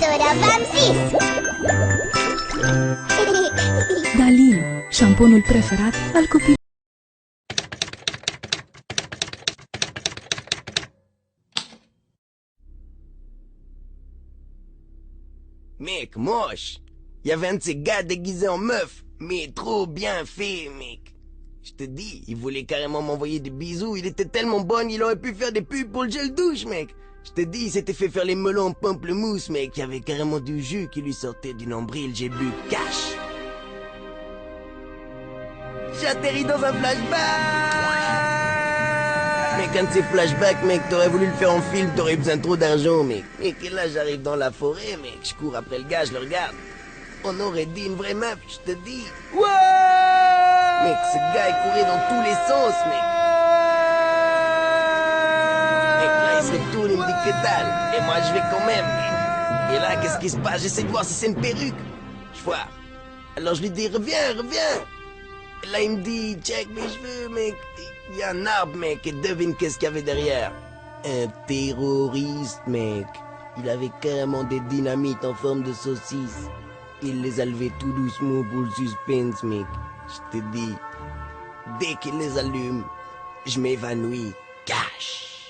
Creatora V6. Dalin, șamponul preferat al copilului. Mec, moche. Il y avait un de ces gars déguisés en meuf, mais trop bien fait, mec. Je te dis, il voulait carrément m'envoyer des bisous, il était tellement bon, il aurait pu faire des pubs pour le gel douche, mec. Je te dis, il s'était fait faire les melons en pamplemousse, mec. Il y avait carrément du jus qui lui sortait du nombril, j'ai bu cash. J'atterris dans un flashback. Mec, un de ces flashbacks, mec, t'aurais voulu le faire en film, t'aurais besoin de trop d'argent, mec. Mec, et là, j'arrive dans la forêt, mec, je cours après le gars, je le regarde. On aurait dit une vraie meuf, je te dis. Ouais. Mec, ce gars, il courait dans tous les sens, mec. Mec, là, il se retourne, il me dit que dalle. Et moi, je vais quand même, mec. Et là, qu'est-ce qui se passe? J'essaie de voir si c'est une perruque. Je vois. Alors, je lui dis, reviens, reviens. Et là, il me dit, check mes cheveux, mec. Il y a un arbre, mec, et devine qu'est-ce qu'il y avait derrière. Un terroriste, mec. Il avait carrément des dynamites en forme de saucisse. Il les a levés tout doucement pour le suspense, mec. Je te dis, dès qu'il les allume, je m'évanouis. Cash.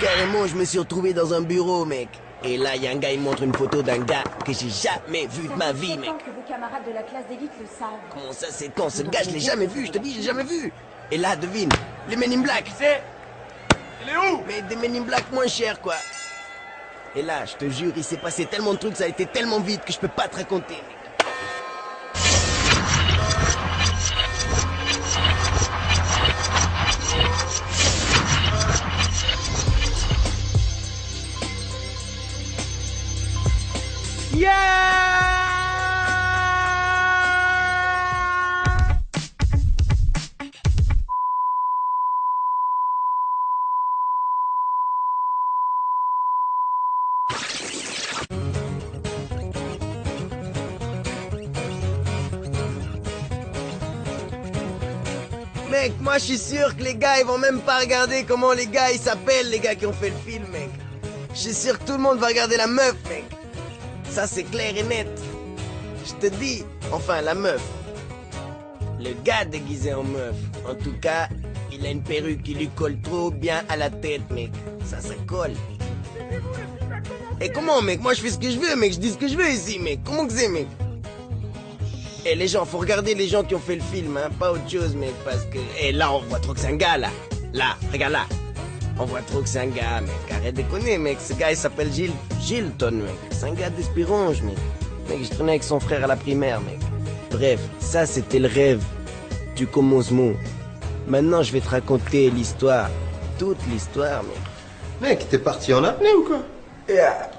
Carrément, je me suis retrouvé dans un bureau, mec. Et là, il y a un gars, il montre une photo d'un gars que j'ai jamais vu de ma vie, mec. Que vos camarades de la classe d'élite le savent. Comment ça, c'est quand? Ce gars, je l'ai jamais vu, je te dis, je l'ai jamais vu. Et là, devine, les Men in Black. C'est... Il est où? Mais des Men in Black moins chers, quoi. Et là, je te jure, il s'est passé tellement de trucs, ça a été tellement vite que je peux pas te raconter, mec. Mec, moi je suis sûr que les gars ils vont même pas regarder comment les gars ils s'appellent, les gars qui ont fait le film, mec. Je suis sûr que tout le monde va regarder la meuf, mec. Ça c'est clair et net. Je te dis, enfin la meuf. Le gars déguisé en meuf, en tout cas, il a une perruque qui lui colle trop bien à la tête, mec. Ça colle. Et comment, mec? Moi je fais ce que je veux, mec. Je dis ce que je veux ici, mec. Comment que c'est, mec? Et les gens, faut regarder les gens qui ont fait le film, hein, pas autre chose, mec, parce que... Et là, on voit trop que c'est un gars, là. Là, regarde là. On voit trop que c'est un gars, mec. Arrête de déconner, mec. Ce gars, il s'appelle Gilton, mec. C'est un gars d'Espérange, mec. Mec, je traînais avec son frère à la primaire, mec. Bref, ça, c'était le rêve du commencement. Maintenant, je vais te raconter l'histoire. Toute l'histoire, mec. Mec, t'es parti en apnée ou quoi? Yeah.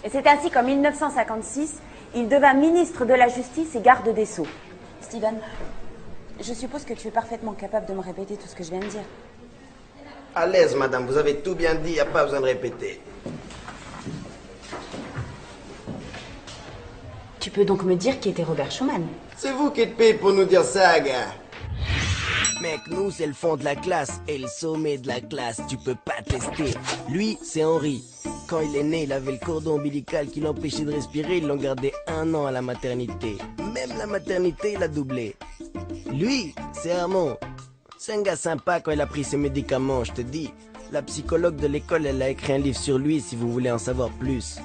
Et c'est ainsi qu'en 1956, il devint ministre de la Justice et garde des Sceaux. Steven, je suppose que tu es parfaitement capable de me répéter tout ce que je viens de dire. À l'aise, madame, vous avez tout bien dit, y a pas besoin de répéter. Tu peux donc me dire qui était Robert Schumann? C'est vous qui êtes payé pour nous dire ça, gars. Mec, nous, c'est le fond de la classe et le sommet de la classe. Tu peux pas tester. Lui, c'est Henri. Quand il est né, il avait le cordon ombilical qui l'empêchait de respirer. Ils l'ont gardé 1 an à la maternité. Même la maternité, il a doublé. Lui, c'est Armand. C'est un gars sympa quand il a pris ses médicaments, je te dis. La psychologue de l'école, elle a écrit un livre sur lui si vous voulez en savoir plus.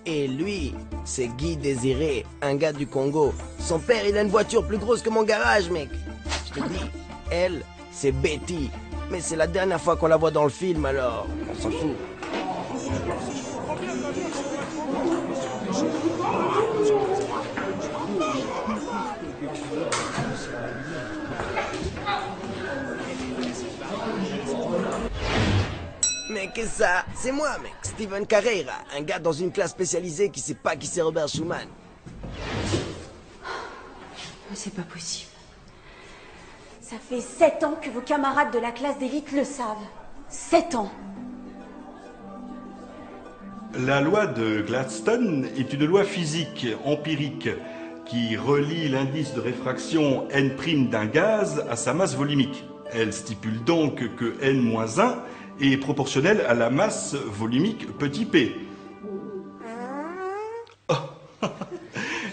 Et lui, c'est Guy Désiré, un gars du Congo. Son père, il a une voiture plus grosse que mon garage, mec. Je te dis, elle, c'est Betty. Mais c'est la dernière fois qu'on la voit dans le film, alors on s'en fout. Mais qu'est-ce que ça? C'est moi, mec, Steven Carreira, un gars dans une classe spécialisée qui sait pas qui c'est Robert Schumann. Mais c'est pas possible. Ça fait 7 ans que vos camarades de la classe d'élite le savent. 7 ans. La loi de Gladstone est une loi physique empirique qui relie l'indice de réfraction n' d'un gaz à sa masse volumique. Elle stipule donc que n-1 est proportionnel à la masse volumique petit p.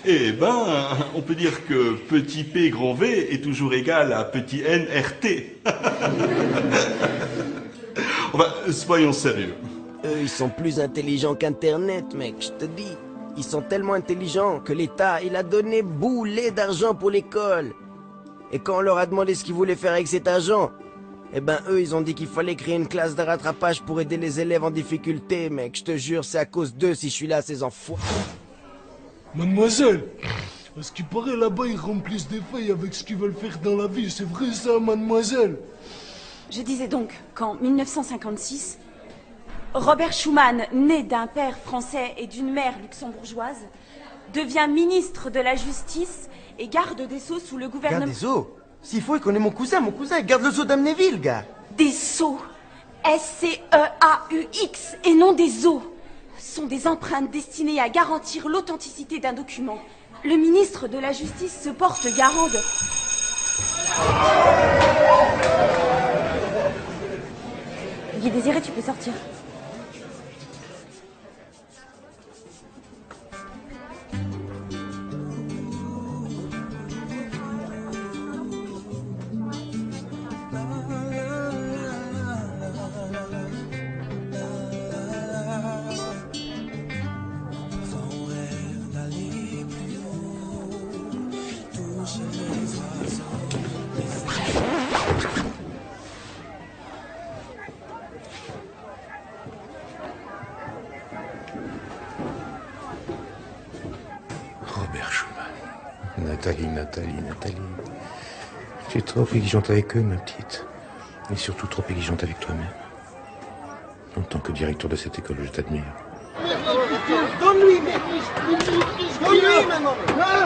Eh ben, on peut dire que petit p grand V est toujours égal à petit n RT. Enfin, soyons sérieux. Eux, ils sont plus intelligents qu'Internet, mec, je te dis. Ils sont tellement intelligents que l'État, il a donné boulet d'argent pour l'école. Et quand on leur a demandé ce qu'ils voulaient faire avec cet argent, eh ben eux, ils ont dit qu'il fallait créer une classe de rattrapage pour aider les élèves en difficulté, mec. Je te jure, c'est à cause d'eux si je suis là, ces enfants. Mademoiselle, à ce qui paraît là-bas, ils remplissent des feuilles avec ce qu'ils veulent faire dans la vie. C'est vrai ça, mademoiselle? Je disais donc qu'en 1956, Robert Schuman, né d'un père français et d'une mère luxembourgeoise, devient ministre de la Justice et garde des Sceaux sous le gouvernement... Garde des Sceaux? S'il faut, il connaît mon cousin, il garde le Sceau d'Amnéville, gars. Des Sceaux, S-C-E-A-U-X, et non des os, sont des empreintes destinées à garantir l'authenticité d'un document. Le ministre de la Justice se porte garant de... Guy Désiré, tu peux sortir. Robert Schuman. Nathalie. Tu es trop exigeante avec eux, ma petite. Et surtout trop exigeante avec toi-même. En tant que directeur de cette école, je t'admire. Donne-lui, mec. Donne-lui, maman.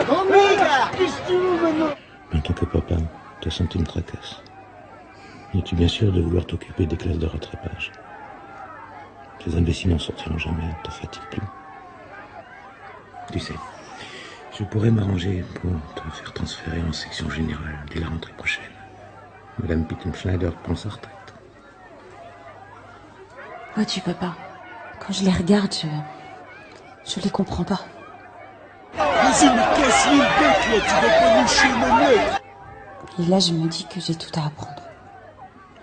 Donne-lui, gars. Qu'est-ce que tu veux, maintenant? En tant que papa, ta santé me tracasse. Es-tu bien sûr de vouloir t'occuper des classes de rattrapage? Ces imbéciles n'en sortiront jamais, ne te fatigue plus. Tu sais, je pourrais m'arranger pour te faire transférer en section générale dès la rentrée prochaine. Madame Pittenschneider prend sa retraite. Vois-tu, papa, quand je les regarde, je les comprends pas. Vas-y, mais casse-lui le bec, là, tu vas pas loucher mon mec. Et là, je me dis que j'ai tout à apprendre.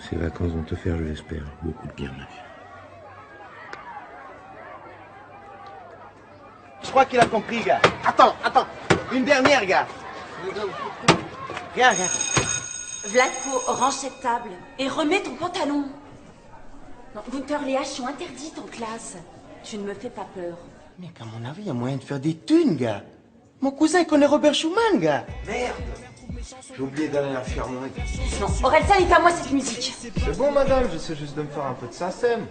Ces vacances vont te faire, je l'espère, beaucoup de bien, ma vie. Je crois qu'il a compris, gars. Attends. Une dernière, gars. Regarde. Vladko, range cette table et remets ton pantalon. Non, Gunther, les haches sont interdites en classe. Tu ne me fais pas peur. Mec, à mon avis, il y a moyen de faire des thunes, gars. Mon cousin, il connaît Robert Schuman, gars. Merde. J'ai oublié d'aller à l'infirmerie. Non, Orelsan, est à moi cette musique. C'est bon, madame, j'essaie juste de me faire un peu de SACEM.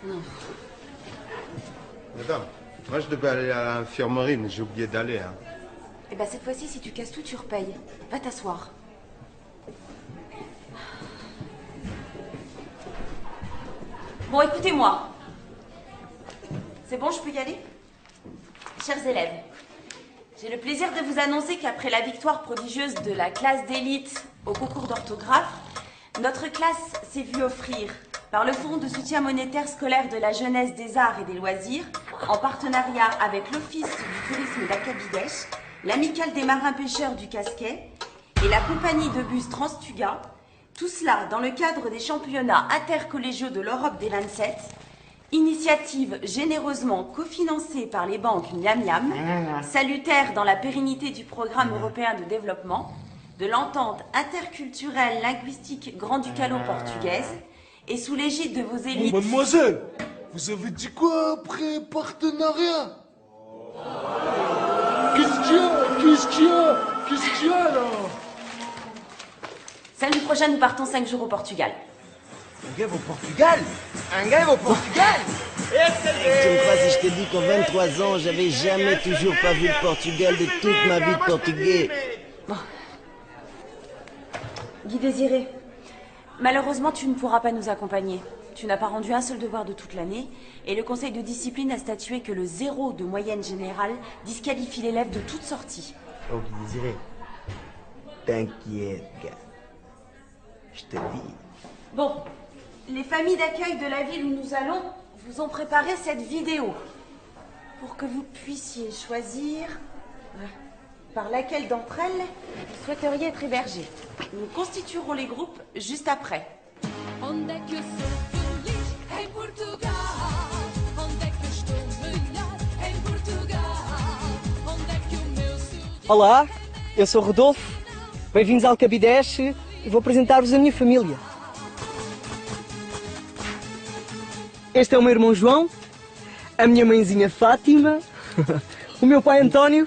Non. Madame, moi je devais aller à l'infirmerie, mais j'ai oublié d'aller, hein. Eh ben cette fois-ci, si tu casses tout, tu repayes. Va t'asseoir. Bon, écoutez-moi. C'est bon, je peux y aller? Chers élèves, j'ai le plaisir de vous annoncer qu'après la victoire prodigieuse de la classe d'élite au concours d'orthographe, notre classe s'est vue offrir, par le Fonds de soutien monétaire scolaire de la jeunesse, des arts et des loisirs, en partenariat avec l'Office du tourisme d'Akabidesh, l'Amicale des marins-pêcheurs du Casquet et la compagnie de bus Transtuga, tout cela dans le cadre des championnats intercollégiaux de l'Europe des 27, initiative généreusement cofinancée par les banques Miam Miam, salutaire dans la pérennité du programme européen de développement, de l'entente interculturelle linguistique grand-ducalo-portugaise et sous l'égide de vos élites... Mademoiselle, vous avez dit quoi après partenariat? Qu'est-ce qu'il y a là? Samedi prochain, nous partons 5 jours au Portugal. Un gars va au Portugal? Un gars va au Portugal? Tu me crois si je te dis qu'en 23 ans, j'avais jamais toujours pas vu le Portugal de toute ma vie de portugais. Bon. Guy Désiré, malheureusement, tu ne pourras pas nous accompagner. Tu n'as pas rendu un seul devoir de toute l'année et le conseil de discipline a statué que le 0 de moyenne générale disqualifie l'élève de toute sortie. Oh, Guy Désiré, t'inquiète, gars. Je te dis. Bon, les familles d'accueil de la ville où nous allons vous ont préparé cette vidéo pour que vous puissiez choisir par laquelle d'entre elles vous souhaiteriez être hébergé. Nous constituerons les groupes juste après. Olá, eu sou Rodolfo, bem-vindos ao Alcabideche e vou apresentar-vos a minha família. Este é o meu irmão João, a minha mãezinha Fátima, o meu pai António.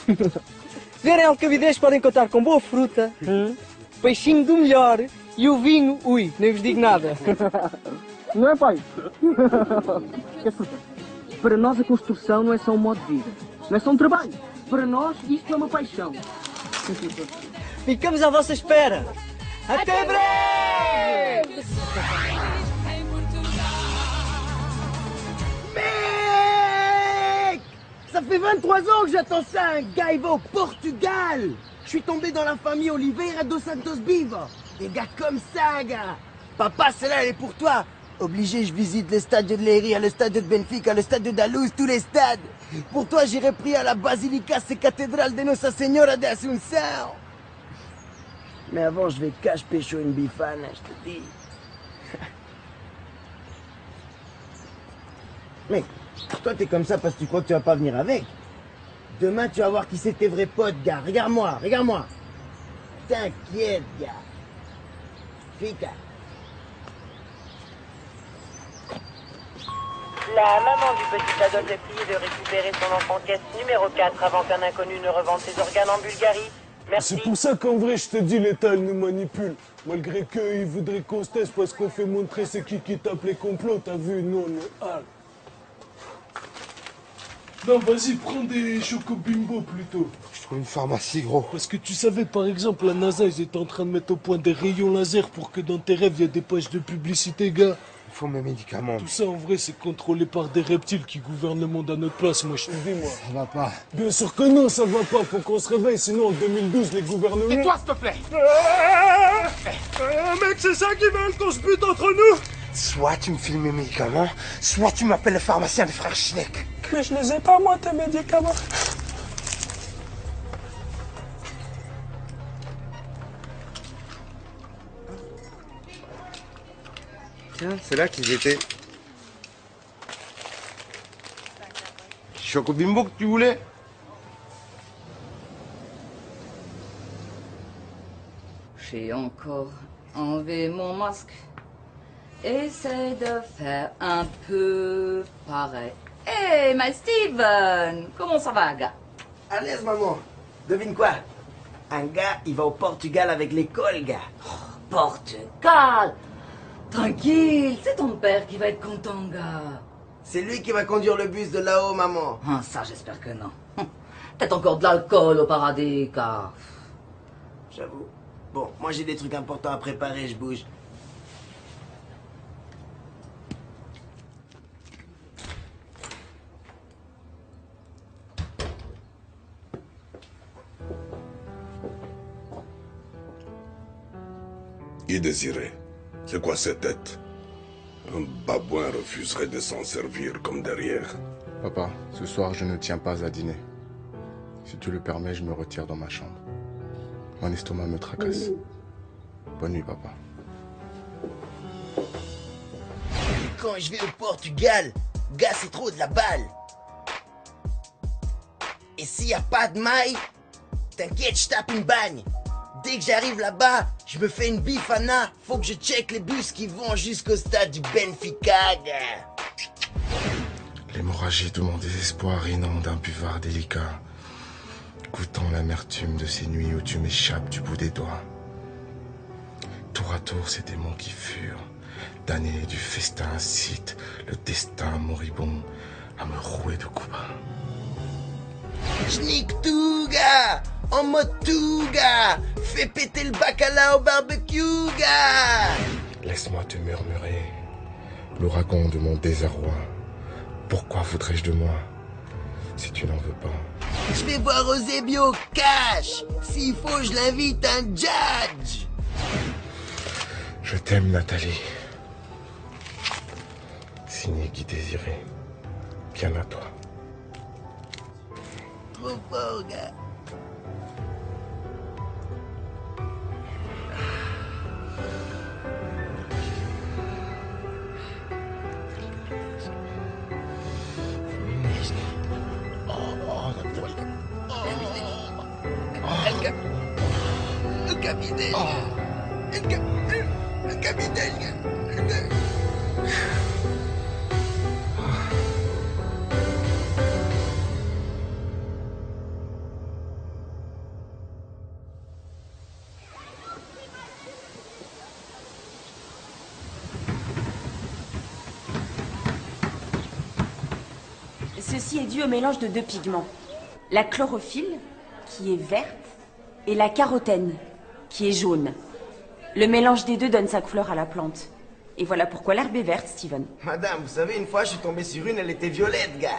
Se vierem ao Alcabideche podem contar com boa fruta, peixinho do melhor e o vinho, ui, nem vos digo nada. Não é, pai? Para nós a construção não é só um modo de vida, não é só um trabalho. Para nós, isto é uma paixão. Ficamos à vossa espera. Até breve! Mec! Ça fait 23 ans que j'attends ça, un gars, il va au Portugal! Je suis tombé dans la famille Oliveira dos Santos Biva. Des gars comme ça, gars! Papa, celle-là, elle est pour toi! Obligé, je visite le stade de Leiria, le stade de Benfica, le stade de Daluz, tous les stades. Pour toi, j'irai prier à la Basilica, c'est cathédrale de Nossa Senhora de Assunção. Mais avant, je vais cache pécho une bifane, je te dis. Mec, toi, t'es comme ça parce que tu crois que tu vas pas venir avec. Demain, tu vas voir qui c'est tes vrais potes, gars. Regarde-moi, regarde-moi. T'inquiète, gars. Fica. La maman du petit Adolphe est priée de récupérer son enfant caisse numéro 4 avant qu'un inconnu ne revende ses organes en Bulgarie. Merci. C'est pour ça qu'en vrai, je te dis, l'État, il nous manipule. Malgré qu'ils voudraient qu'on se taise parce qu'on fait montrer c'est qui tape les complots, t'as vu, nous, on est hal. Non, vas-y, prends des chocobimbo plutôt. Je trouve une pharmacie, gros. Parce que tu savais, par exemple, la NASA, ils étaient en train de mettre au point des rayons laser pour que dans tes rêves, il y ait des pages de publicité, gars. Il faut mes médicaments. Tout ça, en vrai, c'est contrôlé par des reptiles qui gouvernent le monde à notre place, moi, je te dis, moi. Ça va pas. Bien sûr que non, ça va pas, faut qu'on se réveille, sinon en 2012, les gouvernements... Et toi, s'il te plaît. Mec, c'est ça qu'ils veulent qu'on se bute entre nous. Soit tu me files mes médicaments, soit tu m'appelles le pharmacien des frères Schneck. Mais je les ai pas, moi, tes médicaments. Tiens, c'est là qu'ils étaient. Chocobimbo que tu voulais? J'ai encore enlevé mon masque. Essaye de faire un peu pareil. Hey, my Steven! Comment ça va, gars? À l'aise, maman. Devine quoi? Un gars, il va au Portugal avec l'école, gars. Portugal! Tranquille, c'est ton père qui va être content, gars. C'est lui qui va conduire le bus de là-haut, maman. Ah, ça, j'espère que non. Peut-être encore de l'alcool au paradis, car... J'avoue. Bon, moi j'ai des trucs importants à préparer, je bouge. Qui désirait? C'est quoi cette tête? Un babouin refuserait de s'en servir comme derrière. Papa, ce soir je ne tiens pas à dîner. Si tu le permets, je me retire dans ma chambre. Mon estomac me tracasse. Bonne nuit, papa. Quand je vais au Portugal, gars, c'est trop de la balle. Et s'il n'y a pas de maille, t'inquiète, je tape une bagne. Dès que j'arrive là-bas, je me fais une bifana. Faut que je check les bus qui vont jusqu'au stade du Benfica, gars. L'hémorragie de mon désespoir inonde un buvard délicat, goûtant l'amertume de ces nuits où tu m'échappes du bout des doigts. Tour à tour, ces démons qui furent, damnés du festin incitent le destin moribond à me rouer de coups bas. Je nique tout, gars. En mode tout, gars. Fais péter le bacala au barbecue, gars. Laisse-moi te murmurer l'ouragan de mon désarroi. Pourquoi voudrais-je de moi si tu n'en veux pas? Je vais voir Eusebio cash. S'il faut, je l'invite un judge. Je t'aime, Nathalie. Signé Guy Désiré. Bien à toi. Trop fort, gars. El capitaine. El capitaine. Ceci est dû au mélange de deux pigments. La chlorophylle, qui est verte, et la carotène, qui est jaune. Le mélange des deux donne sa couleur à la plante. Et voilà pourquoi l'herbe est verte, Steven. Madame, vous savez, une fois, je suis tombé sur une, elle était violette, gars.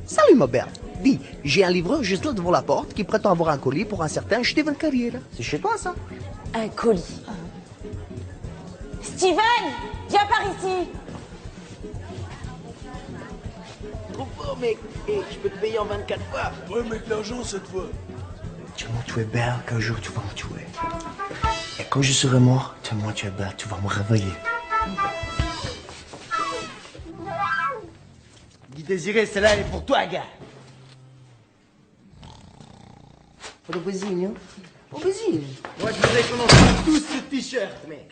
Salut, ma belle. Dis, j'ai un livreur juste là devant la porte qui prétend avoir un colis pour un certain Steven Carrière. C'est chez toi, ça? Un colis. Steven, viens par ici. Trop fort, mec. Et je peux te payer en 24 fois. Ouais, mec, l'argent cette fois. Dis-moi, tu es belle, qu'un jour tu vas me tuer. Et quand je serai mort, dis-moi, tu es belle, tu vas me réveiller. Guy Désiré, celle-là, elle est pour toi, gars. Pour le voisine, hein? Au voisine. Moi, je voudrais qu'on envoie tous ce t-shirt, mec.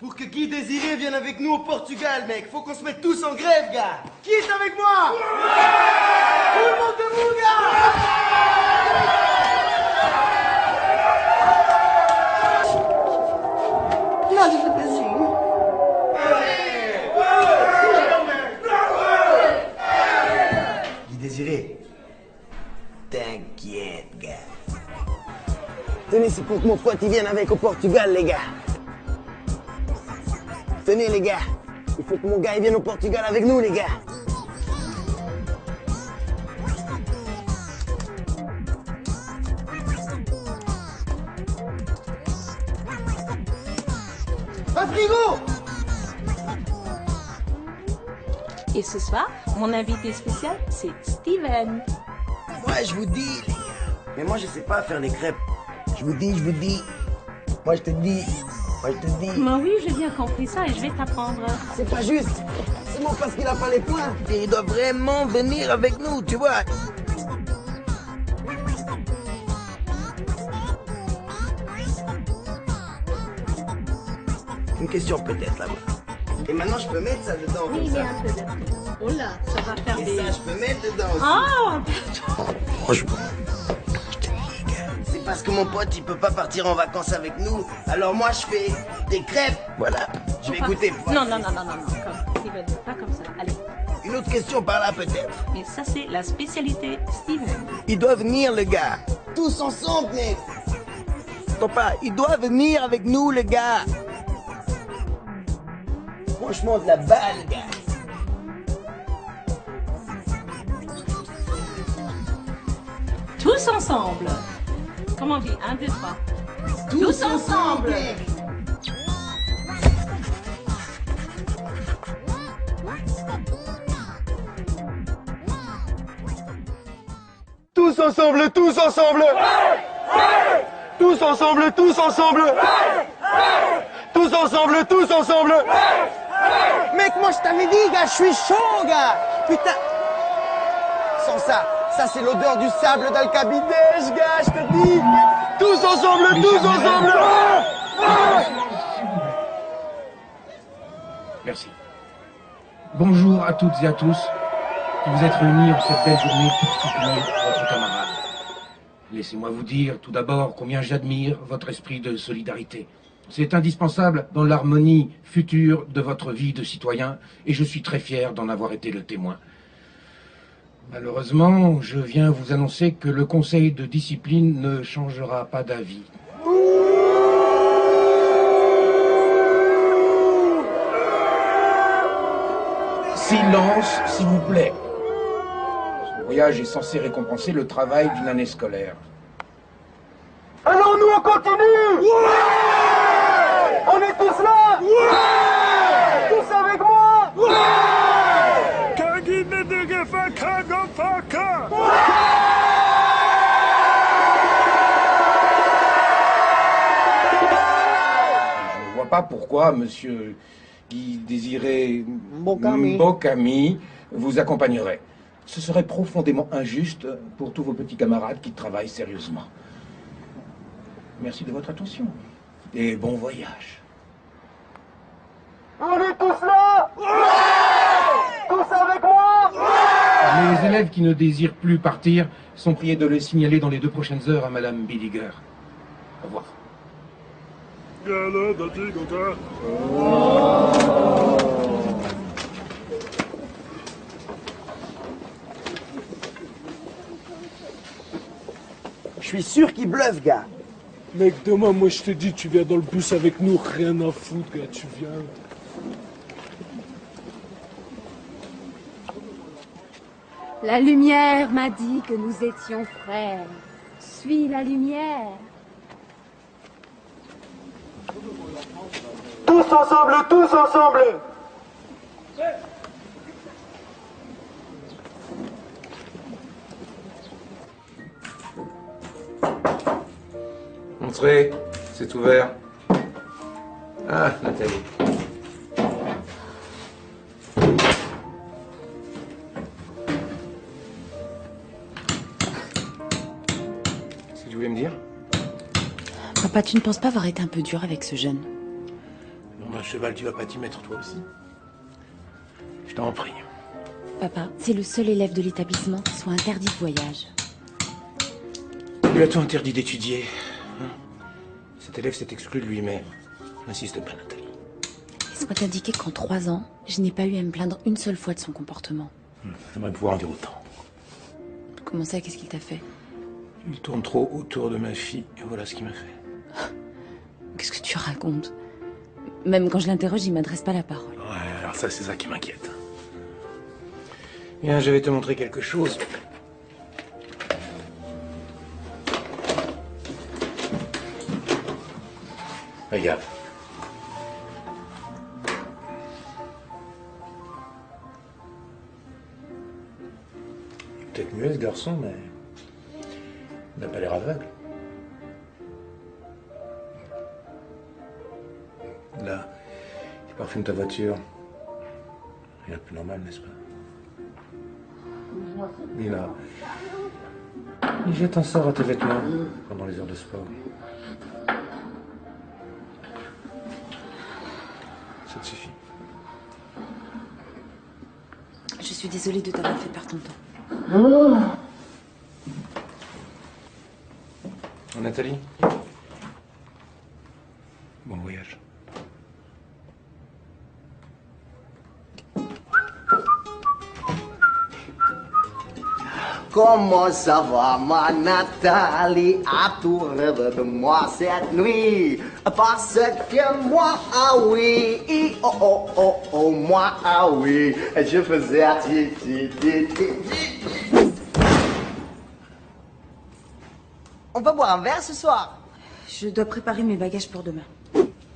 Pour que Guy Désiré vienne avec nous au Portugal, mec. Faut qu'on se mette tous en grève, gars. Qui est avec moi? Tout le monde debout, gars. Non, je fais plaisir. Guy Désiré, t'inquiète, gars. Tenez, c'est pour que mon pote il vienne avec au Portugal, les gars. Tenez, les gars. Il faut que mon gars il vienne au Portugal avec nous, les gars. Un frigo! Et ce soir, mon invité spécial, c'est Steven. Moi, je vous dis, les gars. Mais moi, je sais pas faire les crêpes. Je vous dis. Moi, je te dis. Mais oui, j'ai bien compris ça et je vais t'apprendre. C'est pas juste. C'est bon parce qu'il a pas les points. Et il doit vraiment venir avec nous, tu vois. Une question peut-être là-bas. Et maintenant, je peux mettre ça dedans comme Oui, ça. mais un peu de... Oh là, ça va faire Et des... ça, je peux mettre dedans aussi. Ah, Franchement, je te dis, les gars, c'est parce que mon pote, il peut pas partir en vacances avec nous. Alors moi, je fais des crêpes. Voilà. Je vais goûter. Non, comme Steven, pas comme ça. Allez. Une autre question par là, peut-être. Et ça, c'est la spécialité Steven. Il doit venir, le gars. Tous ensemble, mec. Attends pas, il doit venir avec nous, le gars. Franchement, de la balle, gars. Tous ensemble. Comment on dit? 1, 2, 3. Tous ensemble. Tous ensemble, tous ensemble. Tous ensemble, tous ensemble. Tous ensemble, tous ensemble. Mec, moi, je t'avais dit, gars, je suis chaud, gars. Putain. Sans ça c'est l'odeur du sable d'Alcabidej, gars, je te dis. Tous ensemble, tous ensemble. Merci. Bonjour à toutes et à tous qui vous êtes réunis en cette belle journée pour soutenir votre camarade. Laissez-moi vous dire tout d'abord combien j'admire votre esprit de solidarité. C'est indispensable dans l'harmonie future de votre vie de citoyen et je suis très fier d'en avoir été le témoin. Malheureusement, je viens vous annoncer que le conseil de discipline ne changera pas d'avis. Silence, s'il vous plaît. Ce voyage est censé récompenser le travail d'une année scolaire. Alors nous, on continue. On est tous pas pourquoi monsieur Guy Désiré Bocami vous accompagnerait. Ce serait profondément injuste pour tous vos petits camarades qui travaillent sérieusement. Merci de votre attention et bon voyage. On est tous là? Ouais! Tous avec moi? Ouais! Les élèves qui ne désirent plus partir sont priés de le signaler dans les 2 prochaines heures à Madame Billiger. Au revoir. Je suis sûr qu'il bluffe, gars. Mec, demain, moi je te dis, tu viens dans le bus avec nous, rien à foutre, gars, tu viens. La lumière m'a dit que nous étions frères. Suis la lumière. Tous ensemble, tous ensemble! Entrez, c'est ouvert. Ah, Nathalie. Qu'est-ce que tu voulais me dire? Papa, tu ne penses pas avoir été un peu dur avec ce jeune? Non, bah, cheval, tu vas pas t'y mettre toi aussi. Je t'en prie. Papa, c'est le seul élève de l'établissement qui soit interdit de voyage. Il a tout interdit d'étudier. Hein? Cet élève s'est exclu de lui, mais n'insiste pas, Nathalie. Laisse-moi t'indiquer qu'en 3 ans, je n'ai pas eu à me plaindre une seule fois de son comportement. J'aimerais pouvoir en dire autant. Comment ça, qu'est-ce qu'il t'a fait? Il tourne trop autour de ma fille, et voilà ce qu'il m'a fait. Qu'est-ce que tu racontes? Même quand je l'interroge, il m'adresse pas la parole. Ouais, alors ça, c'est ça qui m'inquiète. Bien, je vais te montrer quelque chose. Regarde. Il est peut-être muet, ce garçon, mais il n'a pas l'air aveugle. Là, il parfume ta voiture. Rien de plus normal, n'est-ce pas? Et là, il jette un sort à tes vêtements pendant les heures de sport. Ça te suffit. Je suis désolée de t'avoir fait perdre ton temps. Nathalie? Bon voyage. Comment ça va, ma Nathalie? As-tu rêvé de moi cette nuit? Parce que moi, ah oui, oh oh oh oh, moi, ah oui, je faisais On va boire un verre ce soir? Je dois préparer mes bagages pour demain.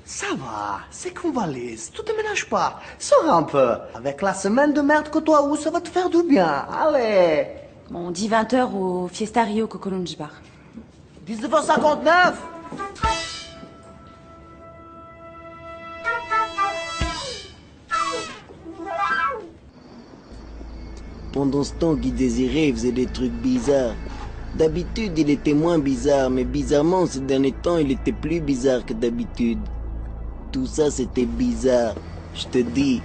Ça va, c'est convalise, tu te ménages pas. Sors un peu. Avec la semaine de merde que toi où ça va te faire du bien. Allez. Bon, on dit 20h au Fiesta Rio Cocolonge Bar. 19h59. Pendant ce temps, Guy Désiré faisait des trucs bizarres. D'habitude, il était moins bizarre, mais bizarrement, ces derniers temps, il était plus bizarre que d'habitude. Tout ça, c'était bizarre, je te dis.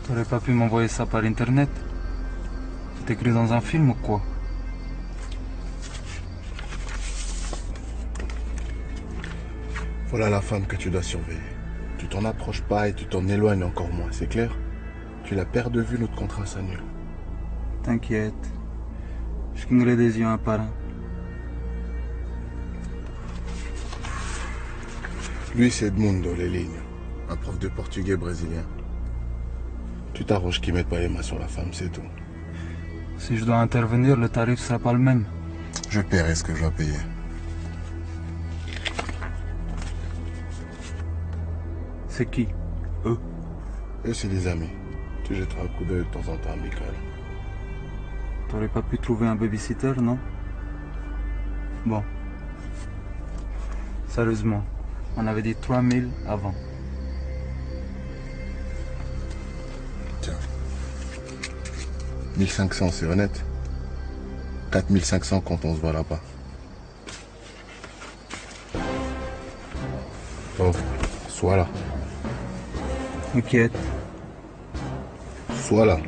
T'aurais pas pu m'envoyer ça par internet? C'est écrit dans un film ou quoi? Voilà la femme que tu dois surveiller. Tu t'en approches pas et tu t'en éloignes encore moins, c'est clair? Tu la perds de vue, notre contrat s'annule. T'inquiète. Je clignerai des yeux un par un. Lui, c'est Edmundo, les lignes. Un prof de portugais brésilien. Tu t'arranges qu'il mette pas les mains sur la femme, c'est tout. Si je dois intervenir, le tarif sera pas le même. Je paierai ce que je dois payer. C'est qui? Eux? Eux, c'est des amis. Tu jetteras un coup d'œil de temps en temps, Michael. T'aurais pas pu trouver un babysitter, non? Bon. Sérieusement, on avait dit 3000 avant. Tiens. 1500, c'est honnête. 4500 quand on se voit là-bas. Oh, sois là. Inquiète. Sois là.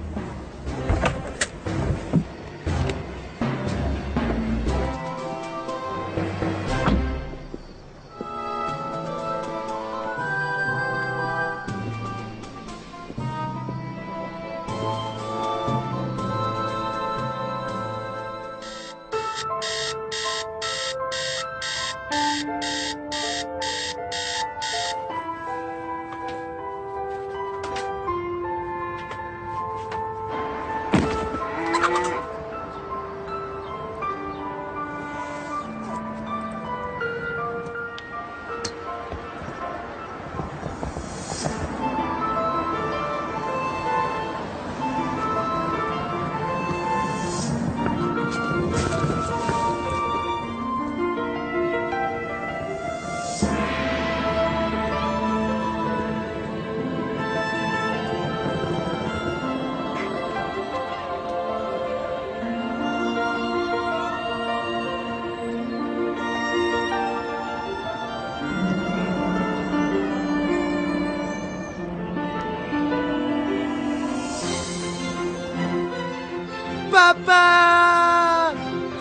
Papa!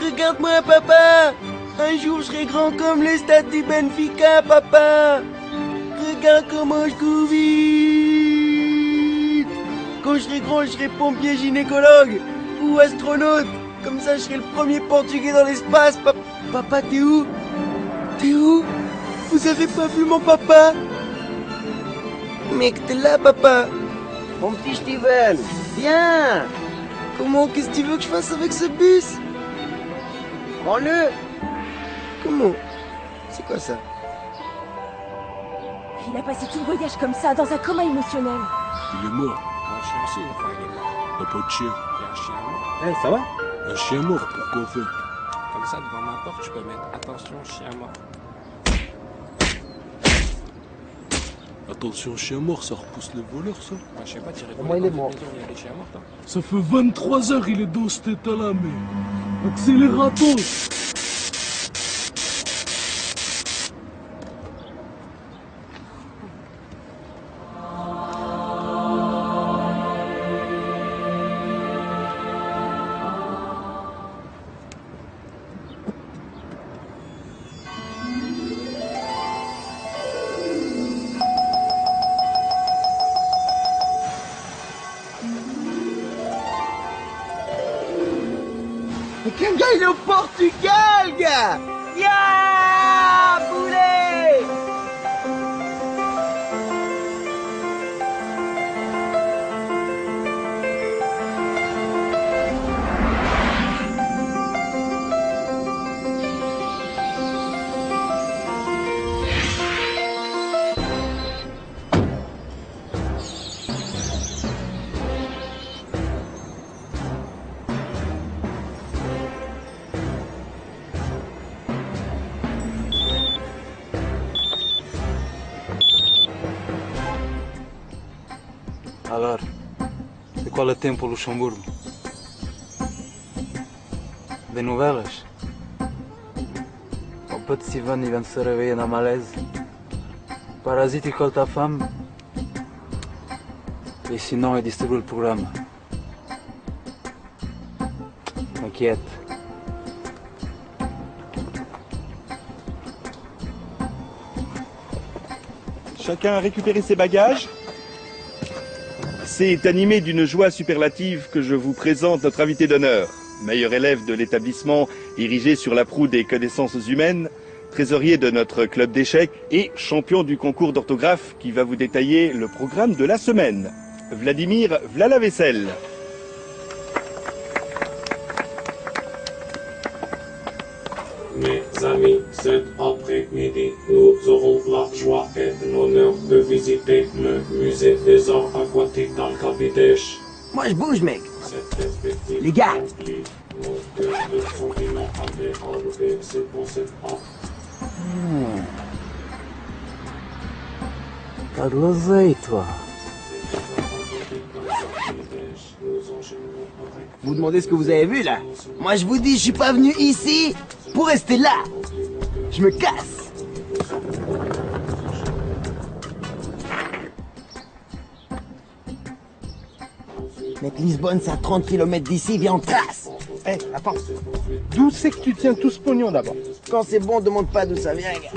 Regarde-moi, papa! Un jour, je serai grand comme le stade du Benfica, papa! Regarde comment je cours vite! Quand je serai grand, je serai pompier gynécologue ou astronaute. Comme ça, je serai le premier Portugais dans l'espace. Papa, t'es où? T'es où? Vous avez pas vu mon papa? Mec, t'es là, papa! Mon petit Steven, viens! Comment? Qu'est-ce que tu veux que je fasse avec ce bus? Prends-le! Comment? C'est quoi ça? Il a passé tout le voyage comme ça, dans un coma émotionnel. Il est mort. Un chien aussi, enfin il est mort. T'as pas de chien. Il y a un chien mort. Eh, ça va? Un chien mort, pourquoi on fait? Comme ça, devant ma porte, je peux mettre attention, chien mort. Attention, chien mort, ça repousse les voleurs, ça. Bah, je sais pas, tirer Au moins, il est mort. Il y a des chiens morts, toi. Ça fait 23 heures, il est dans cet état-là, mais... Accélérateur! Mais quel gars, il est au Portugal, gars! Ya poulet! Alors, de qual é o tempo Luxemburgo? Des nouvelles? O petit Steven, il vient de se réveiller dans malaise. Parasite, il colle ta femme. Et sinon, il distribue le programme. T'inquiète. Chacun a récupéré ses bagages. C'est animé d'une joie superlative que je vous présente notre invité d'honneur, meilleur élève de l'établissement érigé sur la proue des connaissances humaines, trésorier de notre club d'échecs et champion du concours d'orthographe qui va vous détailler le programme de la semaine. Vladimir Vlalavessel. Mais Mes amis, cet après-midi, nous aurons la joie et l'honneur de visiter le musée des arts aquatiques d'Al-Kabidesh. Moi je bouge, mec. Les gars. T'as de l'oseille, toi. Vous demandez ce que vous avez vu là? Moi je vous dis, je suis pas venu ici pour rester là. Je me casse. Mec, Lisbonne, c'est à 30 km d'ici, viens en trace. Hé, attends. D'où c'est que tu tiens tout ce pognon d'abord? Quand c'est bon, demande pas d'où ça vient, gars.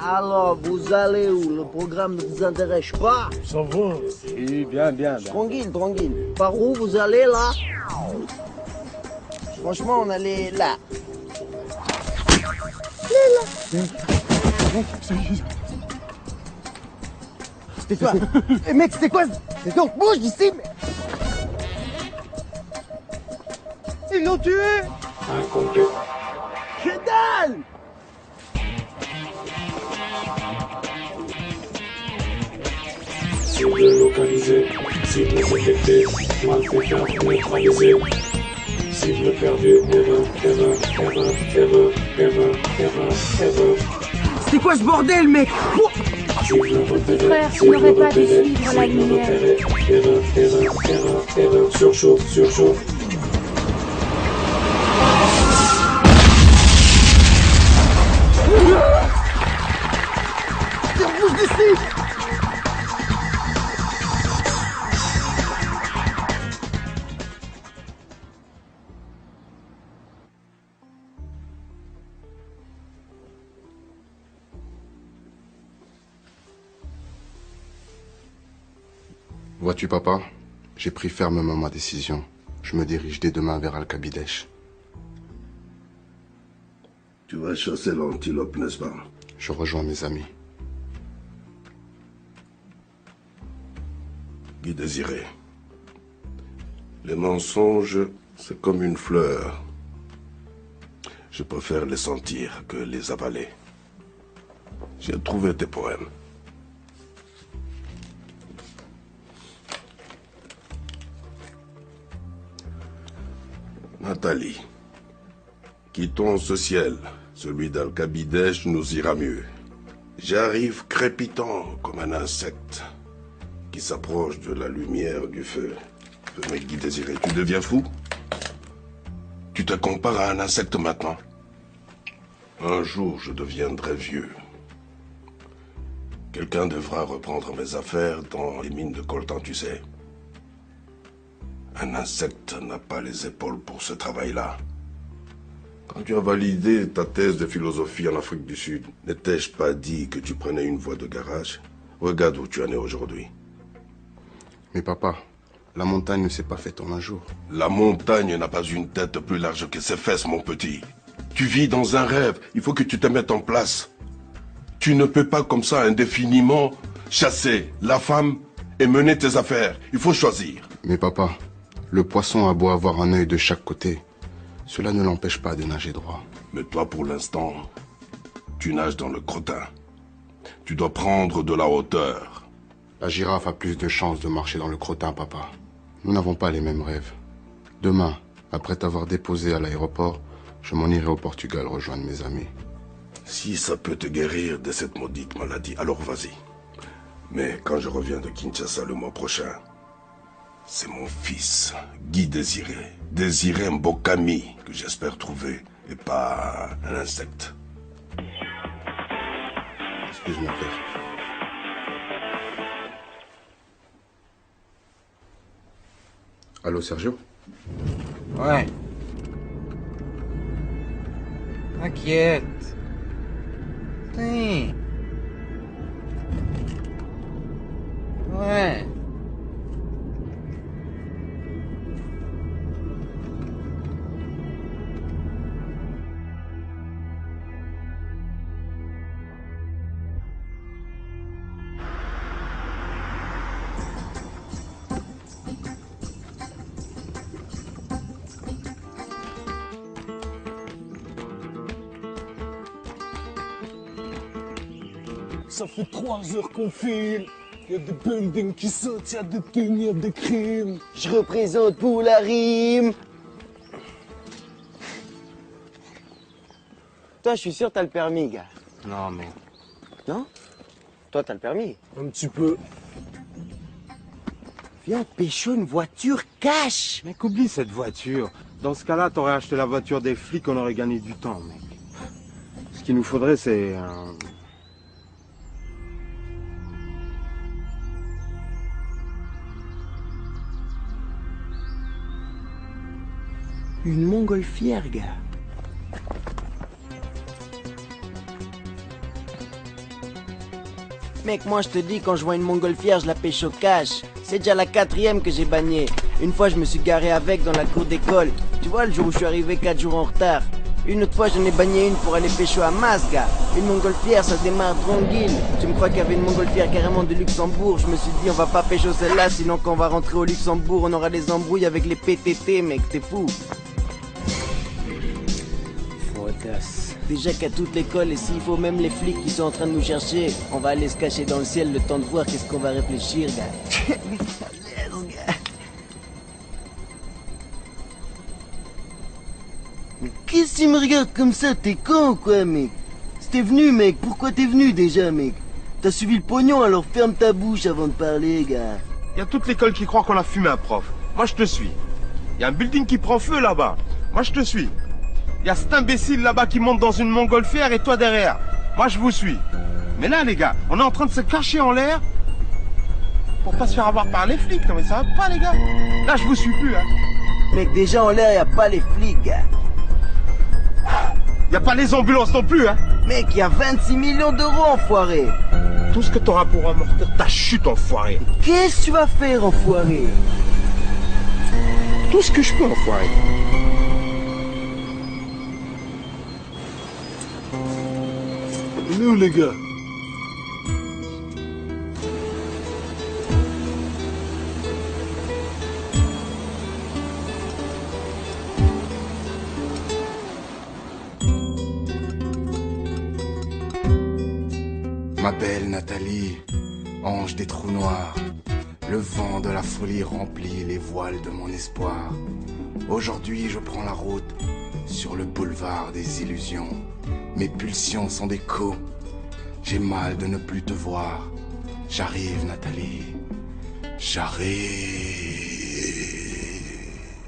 Alors, vous allez où? Le programme ne vous intéresse pas? Ça va. Oui, bien, bien. Tranquille, tranquille. Par où vous allez, là? Franchement, on allait là. C'était toi. Eh, mec, c'était quoi? C'est toi, bouge d'ici, mais... Ils l'ont tué! Que dalle! Cible localisée, cible détectée, malfaiteur neutralisé. Cible perdue, erreur. C'est quoi ce bordel, mec? Petit frère, tu n'aurais pas dû suivre la lumière. Erreur, surchauffe. Bouge d'ici! Vois-tu, papa, j'ai pris fermement ma décision. Je me dirige dès demain vers Al-Kabidesh. Tu vas chasser l'antilope, n'est-ce pas? Je rejoins mes amis. Guy Désiré, les mensonges, c'est comme une fleur. Je préfère les sentir que les avaler. J'ai trouvé tes poèmes. Nathalie, quittons ce ciel. Celui d'Al-Kabidesh nous ira mieux. J'arrive crépitant comme un insecte qui s'approche de la lumière du feu. Mais Guy Désiré, tu deviens fou? Tu te compares à un insecte maintenant? Un jour, je deviendrai vieux. Quelqu'un devra reprendre mes affaires dans les mines de coltan, tu sais. Un insecte n'a pas les épaules pour ce travail-là. Quand tu as validé ta thèse de philosophie en Afrique du Sud, n'étais-je pas dit que tu prenais une voie de garage? Regarde où tu en es aujourd'hui. Mais papa, la montagne ne s'est pas faite en un jour. La montagne n'a pas une tête plus large que ses fesses, mon petit. Tu vis dans un rêve, il faut que tu te mettes en place. Tu ne peux pas comme ça indéfiniment chasser la femme et mener tes affaires. Il faut choisir. Mais papa, le poisson a beau avoir un œil de chaque côté, cela ne l'empêche pas de nager droit. Mais toi, pour l'instant, tu nages dans le crottin. Tu dois prendre de la hauteur. La girafe a plus de chances de marcher dans le crottin, papa. Nous n'avons pas les mêmes rêves. Demain, après t'avoir déposé à l'aéroport, je m'en irai au Portugal rejoindre mes amis. Si ça peut te guérir de cette maudite maladie, alors vas-y. Mais quand je reviens de Kinshasa le mois prochain, c'est mon fils, Guy Désiré. Désiré Mbokami, que j'espère trouver, et pas un insecte. Excuse-moi, père. Allô, Sergio? Ouais. T'inquiète. Tiens. Ouais. Ça fait 3 heures qu'on file. Y a des buildings qui sautent, y a des thunes, y a des crimes. Je représente pour la rime. Toi, je suis sûr t'as le permis, gars. Non, mais... Non? Toi, t'as le permis? Un petit peu. Viens, pécho une voiture cash. Mec, oublie cette voiture. Dans ce cas-là, t'aurais acheté la voiture des flics, on aurait gagné du temps, mec. Ce qu'il nous faudrait, c'est un... Une montgolfière, gars. Mec, moi je te dis, quand je vois une montgolfière, je la pêche au cash. C'est déjà la 4e que j'ai bagnée. Une fois, je me suis garé avec dans la cour d'école. Tu vois, le jour où je suis arrivé 4 jours en retard. Une autre fois, j'en ai bagné une pour aller pêcher à Mas, gars. Une montgolfière, ça démarre tranquille. Tu me crois qu'il y avait une montgolfière carrément de Luxembourg. Je me suis dit, on va pas pêcher celle-là, sinon quand on va rentrer au Luxembourg, on aura des embrouilles avec les PTT, mec, t'es fou. Déjà qu'à toute l'école, et s'il faut même les flics qui sont en train de nous chercher, on va aller se cacher dans le ciel le temps de voir qu'est-ce qu'on va réfléchir, gars. Mais qu'est-ce que tu me regardes comme ça? T'es con ou quoi, mec? Si t'es venu, mec, pourquoi t'es venu déjà, mec? T'as suivi le pognon, alors ferme ta bouche avant de parler, gars. Y a toute l'école qui croit qu'on a fumé un prof. Moi, je te suis. Y a un building qui prend feu là-bas. Moi, je te suis. Il y a cet imbécile là-bas qui monte dans une montgolfière et toi derrière. Moi, je vous suis. Mais là, les gars, on est en train de se cacher en l'air pour pas se faire avoir par les flics. Non, mais ça va pas, les gars. Là, je vous suis plus, hein. Mec, déjà en l'air, y a pas les flics, gars. Y a pas les ambulances non plus, hein. Mec, y a 26 millions d'euros, enfoiré. Tout ce que t'auras pour amortir ta chute, enfoiré. Qu'est-ce que tu vas faire, enfoiré? Tout ce que je peux, enfoiré. Nous, les gars. Ma belle Nathalie, ange des trous noirs, le vent de la folie remplit les voiles de mon espoir. Aujourd'hui, je prends la route sur le boulevard des illusions. Mes pulsions sont des coups. J'ai mal de ne plus te voir. J'arrive, Nathalie. J'arrive.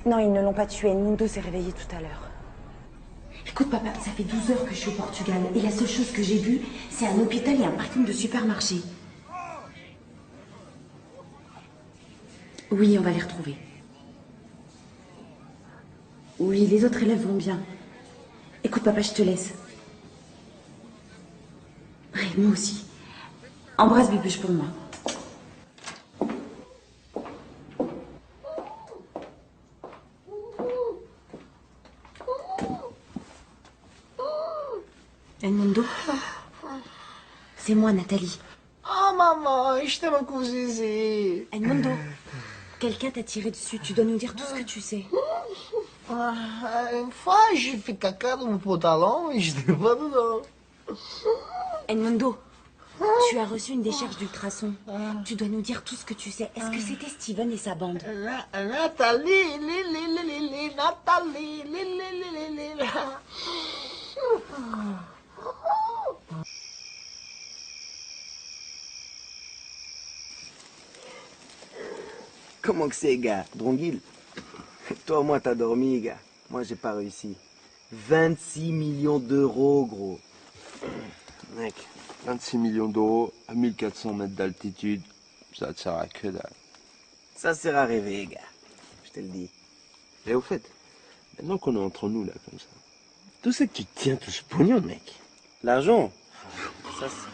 Non, ils ne l'ont pas tué. Edmundo s'est réveillé tout à l'heure. Écoute, papa, ça fait 12 heures que je suis au Portugal. Et la seule chose que j'ai vue, c'est un hôpital et un parking de supermarché. Oui, on va les retrouver. Oui, les autres élèves vont bien. Écoute, papa, je te laisse. Ouais, moi aussi. Embrasse Bébuche pour moi. Edmundo, c'est moi, Nathalie. Oh, maman, je t'aime com Zizi. Edmundo, quelqu'un t'a tiré dessus. Tu dois nous dire tout ce que tu sais. Une fois, j'ai fait caca dans mon pantalon et je n'ai pas dedans. Edmundo, tu as reçu une décharge d'ultrasons. Tu dois nous dire tout ce que tu sais. Est-ce que c'était Steven et sa bande? Nathalie, Nathalie, Comment que c'est, gars? Dronguil? Toi, moi, t'as dormi, gars. Moi, j'ai pas réussi. 26 millions d'euros, gros. Mec, 26 millions d'euros à 1400 mètres d'altitude, ça te sert à que dalle. Ça sert à rêver, gars. Je te le dis. Et au fait, maintenant qu'on est entre nous, là, comme ça, tout ce que tu tiens tout ce pognon, mec. L'argent? Ça, c'est...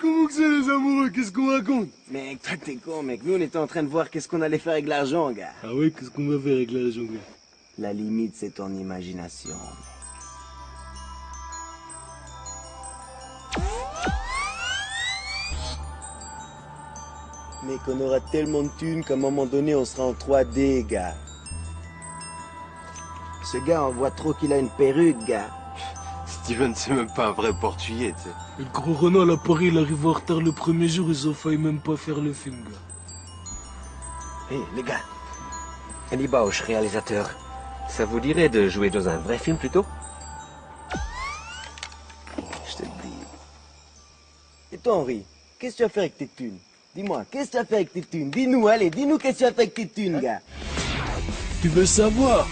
Comment que c'est, les amoureux? Qu'est-ce qu'on raconte? Mec, toi, t'es con, mec. Nous, on était en train de voir qu'est-ce qu'on allait faire avec l'argent, gars. Ah ouais, qu'est-ce qu'on va faire avec l'argent, gars? La limite, c'est ton imagination, mec. On aura tellement de thunes qu'à un moment donné, on sera en 3D, gars. Ce gars, on voit trop qu'il a une perruque, gars. Steven, c'est même pas un vrai portugais, tu sais. Et le gros Ronald à Paris, il arrive en retard le premier jour, ils ont failli même pas faire le film, gars. Hé, les gars. Annie Bausch, réalisateur. Ça vous dirait de jouer dans un vrai film plutôt? Je te le dis. Et toi, Henri, qu'est-ce que tu vas faire avec tes thunes? Dis-moi, qu'est-ce que tu vas faire avec tes thunes? Dis-nous, allez, dis-nous qu'est-ce que tu vas faire avec tes thunes, gars. Tu veux savoir?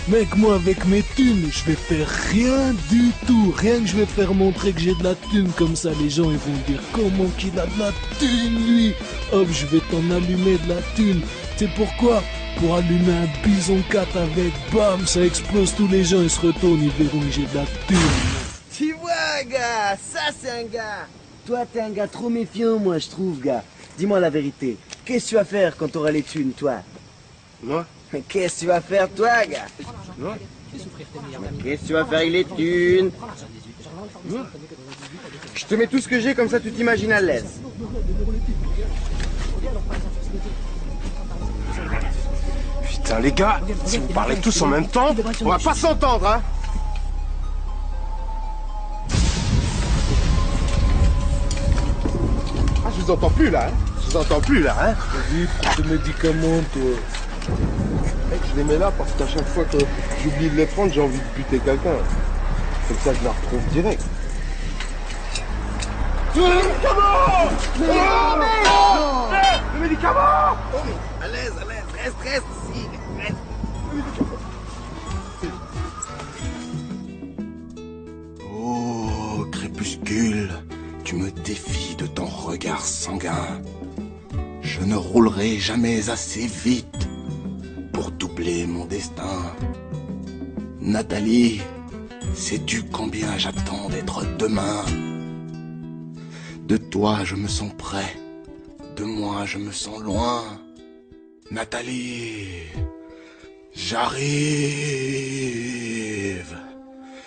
Mec, moi, avec mes thunes, je vais faire rien du tout. Rien que je vais faire montrer que j'ai de la thune. Comme ça, les gens, ils vont dire comment qu'il a de la thune, lui. Hop, je vais t'en allumer de la thune. Tu sais pourquoi? Pour allumer un bison 4 avec, bam, ça explose, tous les gens, ils se retournent, ils verront que j'ai de la thune. Tu vois, gars, ça, c'est un gars. Toi, t'es un gars trop méfiant, moi, je trouve, gars. Dis-moi la vérité. Qu'est-ce que tu vas faire quand t'auras les thunes, toi? Moi? Qu'est-ce que tu vas faire, toi, gars? Moi? Qu'est-ce que tu vas faire avec les thunes? Je te mets tout ce que j'ai, comme ça tu t'imagines à l'aise. Putain, les gars, si vous parlez tous en même temps, on va pas s'entendre, hein. Ah, je vous entends plus, là, hein. Je vous entends plus, là, hein. Vas-y, prends tes médicaments, toi. Mec, je les mets là parce qu'à chaque fois que j'oublie de les prendre, j'ai envie de buter quelqu'un. Comme ça, je la retrouve direct. Le médicament! Le médicament! À l'aise, reste ici, reste. Oh, crépuscule, tu me défies de ton regard sanguin. Je ne roulerai jamais assez vite pour doubler mon destin. Nathalie, sais-tu combien j'attends d'être demain? De toi je me sens près, de moi je me sens loin. Nathalie, j'arrive.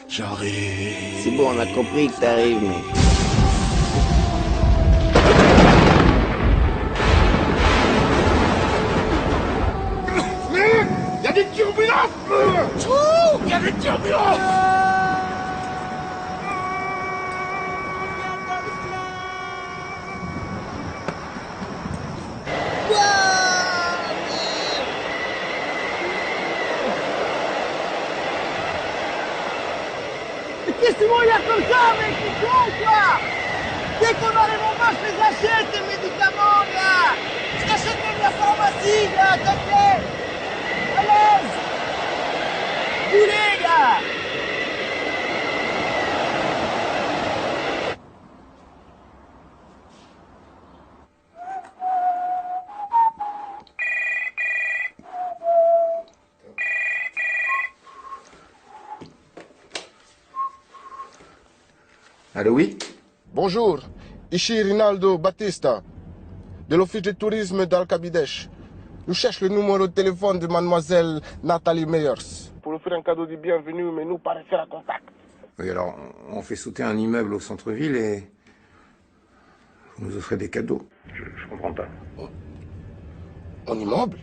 C'est bon, on a compris que t'arrives, mec. Il y a des turbulences! Il y a des turbulences! Qu'est-ce que tu m'en regardes comme ça, mec? T'es con, quoi? Dès qu'on a les bombes, je les achète, tes médicaments, gars! Je t'achète même la pharmacie, gars, s'il te plaît! À l'aise! Boulez, gars! Allô, oui? Bonjour, ici Rinaldo Battista, de l'Office de tourisme d'Alcabidesh. Nous cherchons le numéro de téléphone de mademoiselle Nathalie Meyers. Pour offrir un cadeau de bienvenue, mais nous pas faire un contact. Oui, alors, on fait sauter un immeuble au centre-ville et vous nous offrez des cadeaux. Je comprends pas. Un immeuble?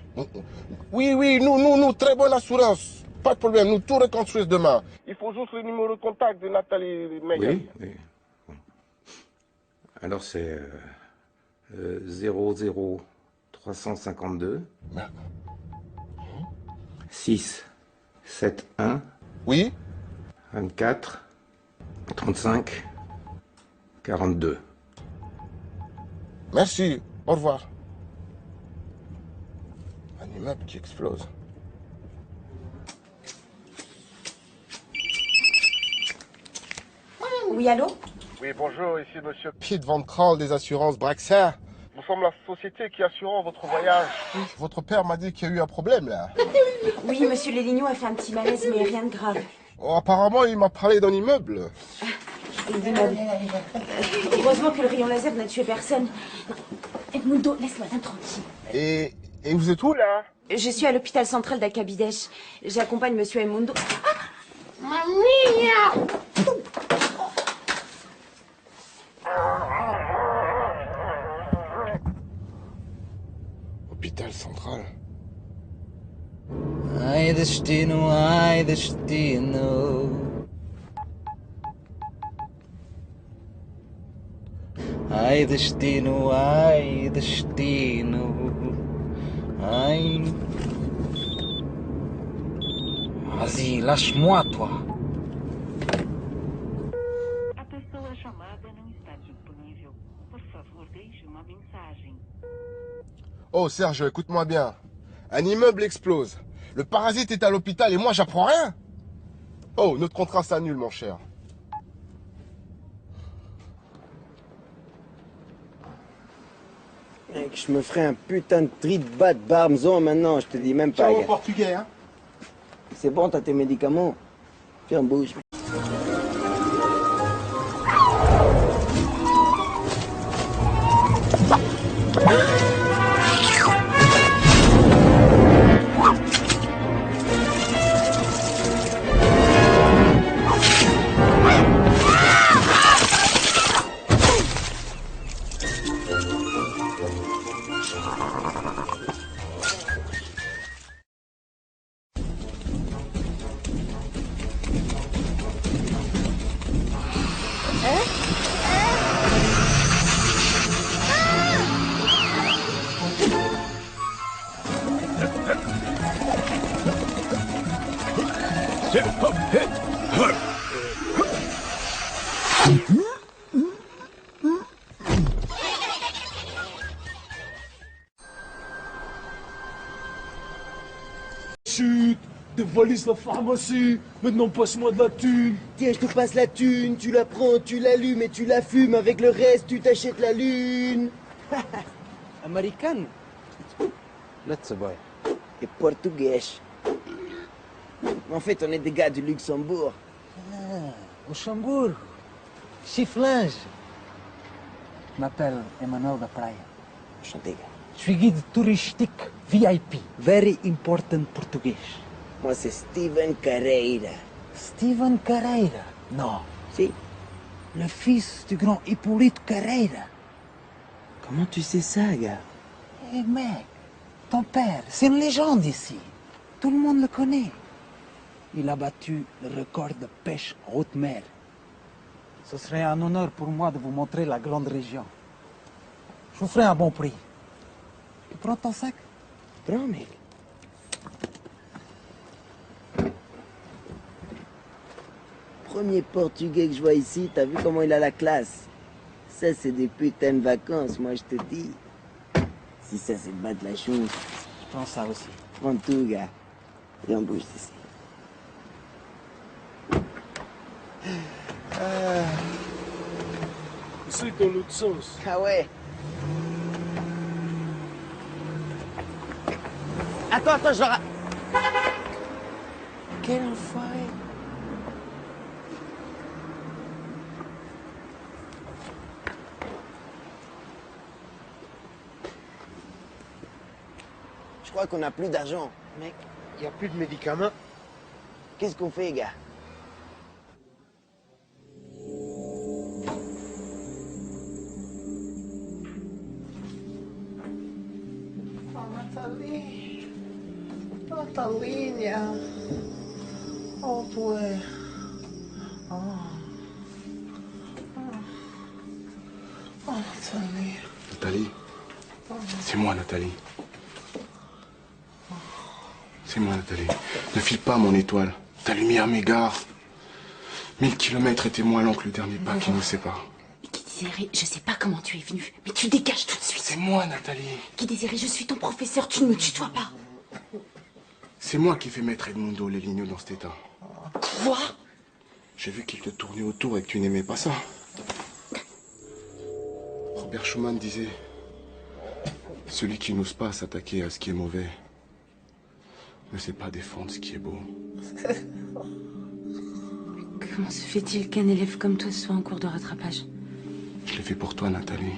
Oui, nous, très bonne assurance. Pas de problème, nous tout reconstruisons demain. Il faut juste le numéro de contact de Nathalie Meyers. Oui. Bon. Alors c'est 00352 6 7 1 oui 24 35 42. Merci, au revoir. Un immeuble qui explose. Oui, allô? Oui, bonjour, ici monsieur Piet Van Kral des assurances Braxer. Nous sommes la société qui assurons votre voyage. Votre père m'a dit qu'il y a eu un problème là. Oui, monsieur Lélignon a fait un petit malaise, mais rien de grave. Oh, apparemment, il m'a parlé d'un immeuble. L'immeuble. Heureusement que le rayon laser n'a tué personne. Edmundo, laisse madame tranquille. Et vous êtes où là? Je suis à l'hôpital central d'Alcabidesh. J'accompagne monsieur Edmundo. Mamma! Hôpital central. Ai destino, ai destino. Ai destino, ai destino, ai... Vas-y, lâche-moi, toi. A pessoa chamada não está disponível. Por favor, deixe uma mensagem. Oh Serge, écoute-moi bien. Un immeuble explose. Le parasite est à l'hôpital et moi j'apprends rien. Oh, notre contrat s'annule, mon cher. Mec, je me ferai un putain de tri de bat de Barmzon maintenant, je te dis même pas. Ciao, gars. portugais, hein. C'est bon, t'as tes médicaments. Tiens, bouge. Chut, dévalise la pharmacie. Maintenant, passe-moi de la thune. Tiens, je te passe la thune, tu la prends, tu l'allumes et tu la fumes. Avec le reste, tu t'achètes la lune. American? Let's boy. Et portugais. En fait, on est des gars du Luxembourg. Ah, Luxembourg. Chiflange. Je m'appelle Emmanuel da Praia. Enchanté, gars. Je suis guide touristique VIP. Very important portugais. Moi, c'est Steven Carreira. Steven Carreira? Non. Si. Le fils du grand Hippolyte Carreira. Comment tu sais ça, gars? Eh mec, ton père, c'est une légende ici. Tout le monde le connaît. Il a battu le record de pêche en haute mer. Ce serait un honneur pour moi de vous montrer la grande région. Je vous ferai un bon prix. Tu prends ton sac? Prends, mec. Premier portugais que je vois ici, t'as vu comment il a la classe? Ça, c'est des putains de vacances, moi, je te dis. Si ça, c'est de battre la chose. Je prends ça aussi. Prends tout, gars. Et on bouge d'ici. C'est dans l'autre sens. Ah ouais. Attends, je ra... Quel enfoiré. Je crois qu'on n'a plus d'argent. Mec, il n'y a plus de médicaments. Qu'est-ce qu'on fait, gars? Nathalie. Natalinha. Oh, ouais. Oh. Oh, Nathalie. Nathalie, c'est moi, Nathalie. C'est moi, Nathalie. Ne file pas, mon étoile. Ta lumière m'égare. 1000 kilomètres était moins long que le dernier pas qui nous sépare. Guy Désiré, je sais pas comment tu es venu, mais tu dégages tout de suite. C'est moi, Nathalie. Guy Désiré, je suis ton professeur, tu ne me tutoies pas. C'est moi qui fais mettre Edmundo les lignes dans cet état. Quoi? J'ai vu qu'il te tournait autour et que tu n'aimais pas ça. Robert Schumann disait... Celui qui n'ose pas s'attaquer à ce qui est mauvais ne sait pas défendre ce qui est beau. Comment se fait-il qu'un élève comme toi soit en cours de rattrapage? Je l'ai fait pour toi, Nathalie.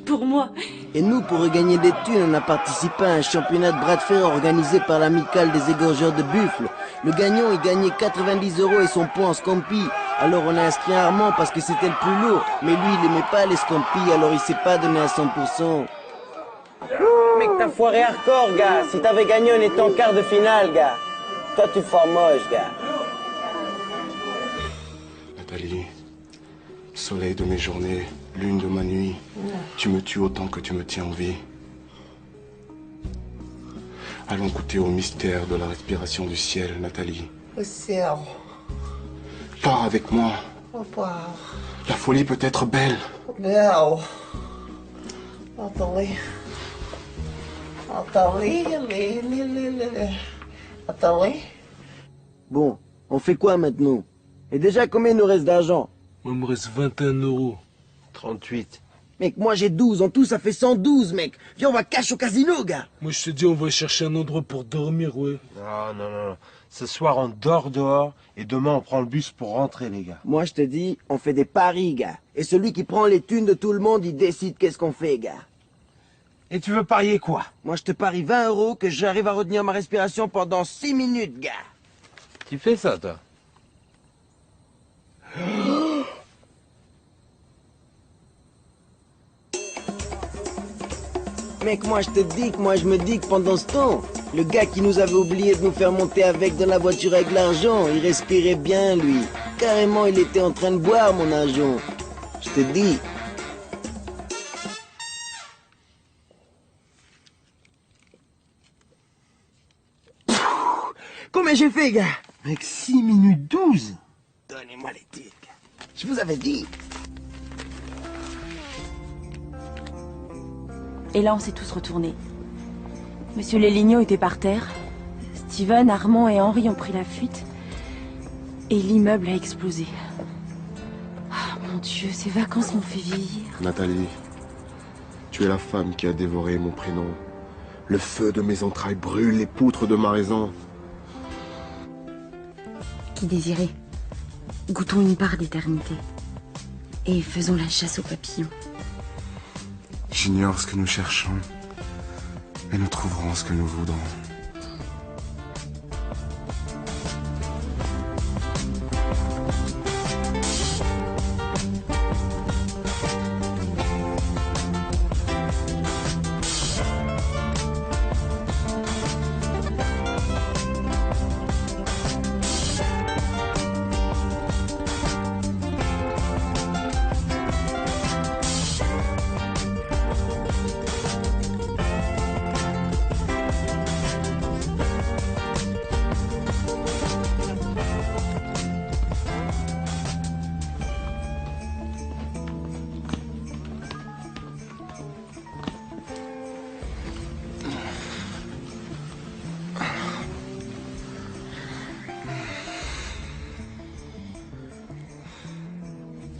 Pour moi. Et nous, pour regagner des thunes, on a participé à un championnat de bras de fer organisé par l'amicale des égorgeurs de buffles. Le gagnant, il gagnait 90 € et son poids en scampi. Alors on a inscrit Armand parce que c'était le plus lourd. Mais lui, il aimait pas les scampis, alors il s'est pas donné à 100%. Mec, t'as foiré hardcore, gars. Si t'avais gagné, on était en quart de finale, gars. Toi, tu foires moche, gars. Nathalie, soleil de mes journées, lune de ma nuit. Tu me tues autant que tu me tiens en vie. Allons goûter au mystère de la respiration du ciel, Nathalie. Le ciel. Pars avec moi. Au revoir. La folie peut être belle. Belle. Nathalie. Nathalie. Nathalie. Bon, on fait quoi maintenant? Et déjà, combien il nous reste d'argent? Moi, il me reste 21 €. 38. Mec, moi j'ai 12. En tout, ça fait 112, mec. Viens, on va cash au casino, gars. Moi, je te dis, on va chercher un endroit pour dormir, ouais. Non. Ce soir, on dort dehors et demain, on prend le bus pour rentrer, les gars. Moi, je te dis, on fait des paris, gars. Et celui qui prend les thunes de tout le monde, il décide qu'est-ce qu'on fait, gars. Et tu veux parier quoi? Moi, je te parie 20 € que j'arrive à retenir ma respiration pendant 6 minutes, gars. Tu fais ça, toi? Mec, moi je me dis que pendant ce temps, le gars qui nous avait oublié de nous faire monter avec dans la voiture avec l'argent, il respirait bien, lui. Carrément, il était en train de boire, mon argent. Je te dis. Combien j'ai fait, gars? Mec, 6 minutes 12. Donnez-moi les titres, gars. Je vous avais dit. Et là, on s'est tous retournés. Monsieur Léligno était par terre. Steven, Armand et Henri ont pris la fuite. Et l'immeuble a explosé. Ah, mon Dieu, ces vacances m'ont fait vieillir. Nathalie, tu es la femme qui a dévoré mon prénom. Le feu de mes entrailles brûle les poutres de ma raison. Qui désirait? Goûtons une part d'éternité. Et faisons la chasse aux papillons. J'ignore ce que nous cherchons, mais nous trouverons ce que nous voudrons.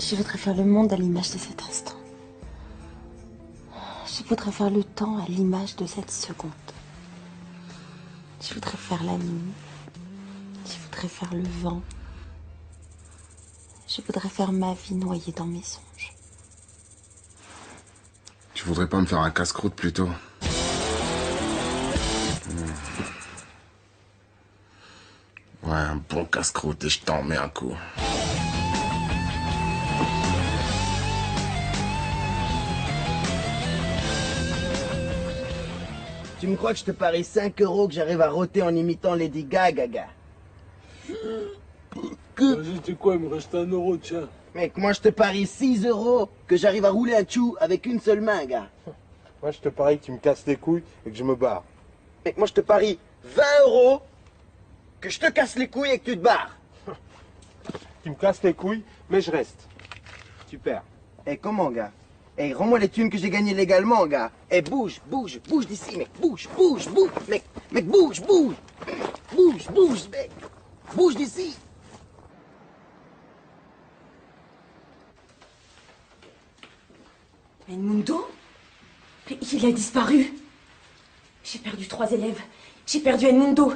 Je voudrais faire le monde à l'image de cet instant. Je voudrais faire le temps à l'image de cette seconde. Je voudrais faire la nuit. Je voudrais faire le vent. Je voudrais faire ma vie noyée dans mes songes. Tu voudrais pas me faire un casse-croûte plutôt? Ouais, un bon casse-croûte et je t'en mets un coup. Tu me crois que je te parie 5 € que j'arrive à rôter en imitant Lady Gaga, gars? Vas-y, tu quoi, il me reste 1 €, tiens. Mec, moi je te parie 6 € que j'arrive à rouler un tchou avec une seule main, gars. Moi, je te parie que tu me casses les couilles et que je me barre. Mec, moi je te parie 20 € que je te casse les couilles et que tu te barres. Tu me casses les couilles, mais je reste. Super. Et comment, gars? Eh, rends-moi les thunes que j'ai gagnées légalement, gars. Eh, bouge d'ici, mec. Bouge, mec. Mec, bouge. Bouge, mec. Bouge d'ici. Edmundo? Il a disparu. J'ai perdu 3 élèves. J'ai perdu Edmundo.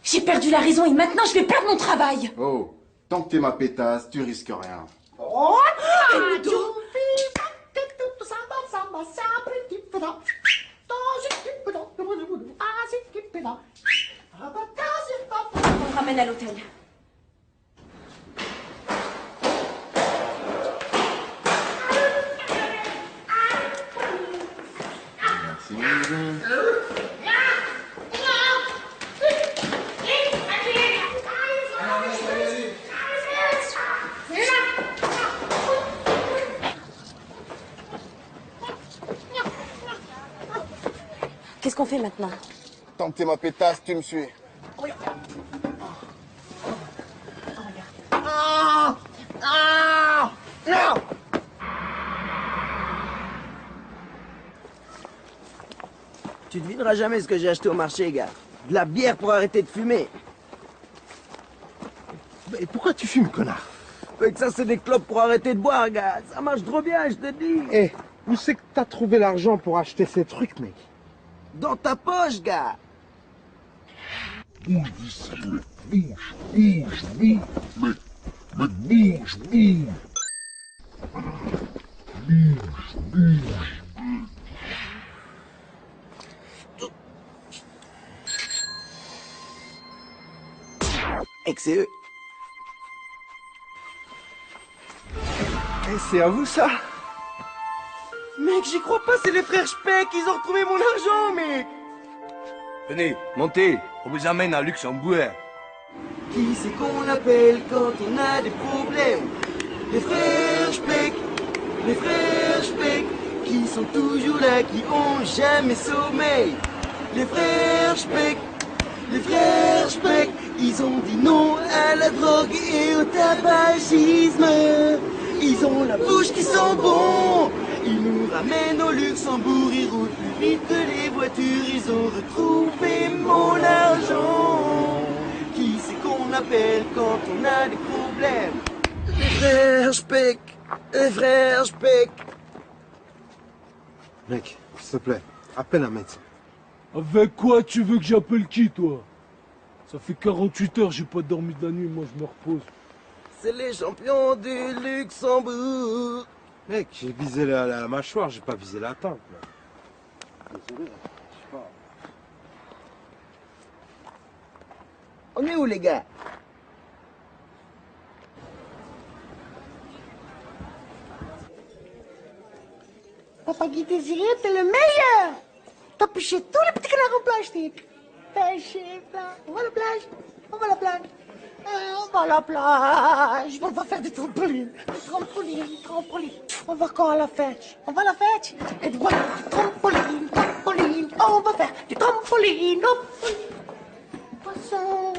J'ai perdu la raison et maintenant je vais perdre mon travail. Oh, tant que t'es ma pétasse, tu risques rien. Oh, Edmundo! On te ramène à l'hôtel. Qu'est-ce qu'on fait maintenant? Tant que t'es ma pétasse, tu me suis. Ah! Ah! Non! Tu devineras jamais ce que j'ai acheté au marché, gars. De la bière pour arrêter de fumer. Mais pourquoi tu fumes, connard? Mais que ça, c'est des clopes pour arrêter de boire, gars. Ça marche trop bien, je te dis. Eh, où c'est que t'as trouvé l'argent pour acheter ces trucs, mec? Dans ta poche, gars. Bouge d'ici, bouge, bouge, bouge, mais bouge, bouge. Bouge, bouge. Et que c'est eux. Eh, c'est à vous, ça? Mec, j'y crois pas, c'est les frères Speck, ils ont retrouvé mon argent, mec. Venez, montez, on vous amène à Luxembourg. Qui c'est qu'on appelle quand on a des problèmes? Les frères Speck, les frères Speck, qui sont toujours là, qui ont jamais sommeil. Les frères Speck, les frères Speck, ils ont dit non à la drogue et au tabagisme. Ils ont la bouche qui sent bon. Ils nous ramènent au Luxembourg, ils roulent plus vite que les voitures. Ils ont retrouvé mon argent. Qui c'est qu'on appelle quand on a des problèmes? Les frères Speck, les frères Speck. Mec, s'il te plaît, appelle un médecin. Avec quoi tu veux que j'appelle qui, toi? Ça fait 48 heures, j'ai pas dormi de la nuit, moi je me repose. C'est les champions du Luxembourg. Mec, j'ai visé la mâchoire, j'ai pas visé la tempe. Désolé, je sais pas. On est où, les gars? Papa Guy Désiré, t'es le meilleur. T'as pêché tous les petits canards en plastique. Pêché, on va à la plage, on va à la plage. On va à la plage, on va faire des trampolines. Trampolines. On va quand à la fête? On va à la fête? Et voilà, trampoline. On va faire des trampolines. Poisson.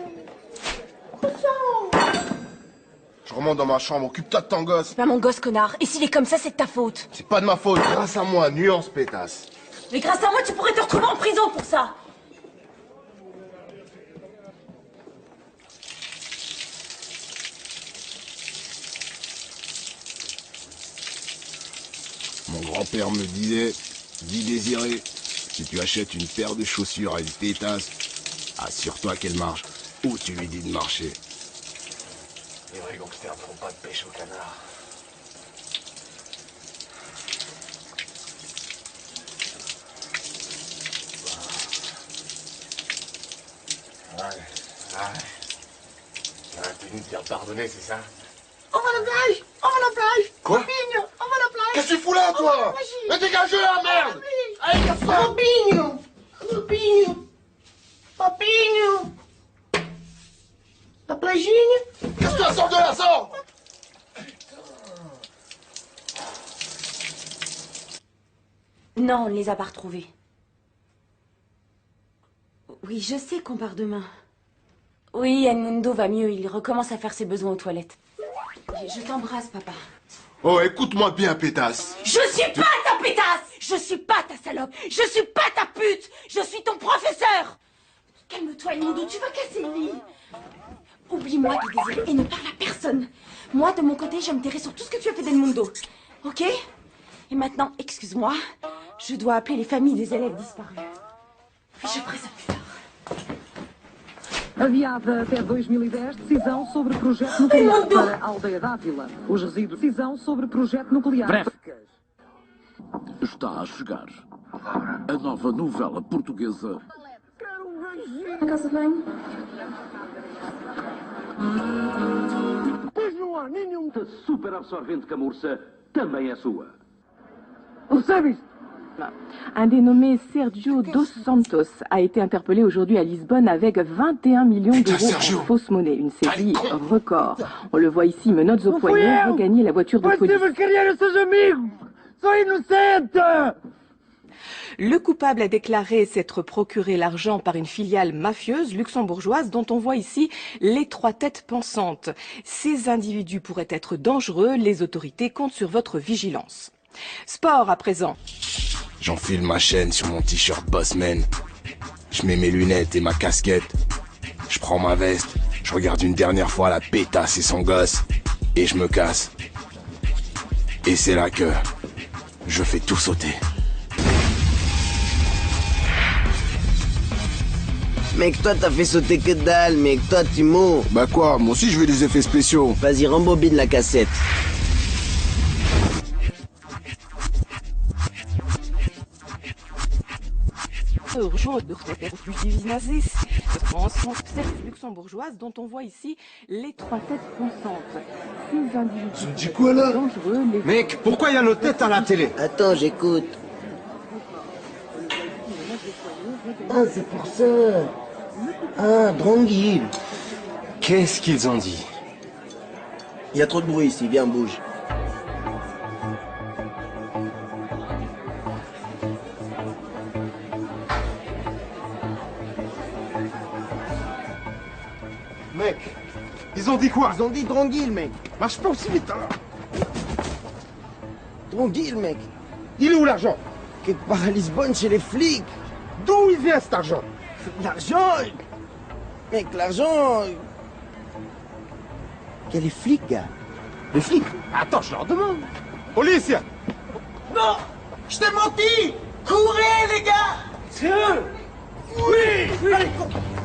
Je remonte dans ma chambre, occupe-toi de ton gosse. C'est pas mon gosse, connard. Et s'il est comme ça, c'est de ta faute. C'est pas de ma faute, grâce à moi, nuance, pétasse. Mais grâce à moi, tu pourrais te retrouver en prison pour ça. Mon grand-père me disait, dis Désiré, si tu achètes une paire de chaussures à une pétasse, assure-toi qu'elle marche où tu lui dis de marcher. Les vrais gangsters ne font pas de pêche au canard. Ouais, t'es venu te faire pardonner, c'est ça? On va à la plage. Quoi? Robinho, on va à la plage. Qu'est-ce que tu fous là, toi? Mais dégage la merde! Allez, casse-toi! Robinho. La plagine. Casse-toi, sors de là, sors! Non, on ne les a pas retrouvés. Oui, je sais qu'on part demain. Oui, Edmundo va mieux, il recommence à faire ses besoins aux toilettes. Je t'embrasse, papa. Oh, écoute-moi bien, pétasse. Je suis pas ta pétasse! Je suis pas ta salope! Je suis pas ta pute! Je suis ton professeur! Calme-toi, Edmundo, tu vas casser le lit. Oublie-moi, Guy Désiré, et ne parle à personne. Moi, de mon côté, je me tairai sur tout ce que tu as fait d'Edmundo. Ok? Et maintenant, excuse-moi, je dois appeler les familles des élèves disparus. Puis je ferai ça plus tard. Adiada até 2010, decisão sobre projeto nuclear para a aldeia d'Ávila. Os resíduos. Decisão sobre projeto nuclear. Breve. Está a chegar a nova novela portuguesa. A casa bem. Pois não há nenhum super absorvente camurça, também é sua. Recebes? Un dénommé Sergio Dos Santos a été interpellé aujourd'hui à Lisbonne avec 21 millions d'euros en fausse monnaie. Une saisie record. On le voit ici, menottes au poignet, regagner la voiture de police. Você vai querer seus amigos! Sou inocente! Le coupable a déclaré s'être procuré l'argent par une filiale mafieuse luxembourgeoise dont on voit ici les 3 têtes pensantes. Ces individus pourraient être dangereux, les autorités comptent sur votre vigilance. Sport à présent. J'enfile ma chaîne sur mon t-shirt Bossman. Je mets mes lunettes et ma casquette. Je prends ma veste. Je regarde une dernière fois la pétasse et son gosse. Et je me casse. Et c'est là que je fais tout sauter. Mec, toi t'as fait sauter que dalle, mec. Toi tu mours. Bah quoi, moi aussi je veux des effets spéciaux. Vas-y, rembobine la cassette. Luxembourgeoise dont on voit ici les 3 têtes pensantes. Ces individus Tu me dis quoi là? Mec, pourquoi il y a nos têtes à la télé? Attends, j'écoute. Ah, c'est pour ça. Ah, Dronguil. Qu'est-ce qu'ils ont dit? Il y a trop de bruit ici, viens, bouge. Mec, ils ont dit quoi? Ils ont dit Dronguil, mec. Marche pas aussi vite alors. Dronguil, mec. Il est où l'argent? Quelque part à Lisbonne, chez les flics. D'où il vient cet argent? L'argent. Mec, l'argent. Quel est flic, gars? Les flics? Attends, je leur demande. Police! Non! Je t'ai menti! Courez, les gars! C'est eux! Oui! Allez,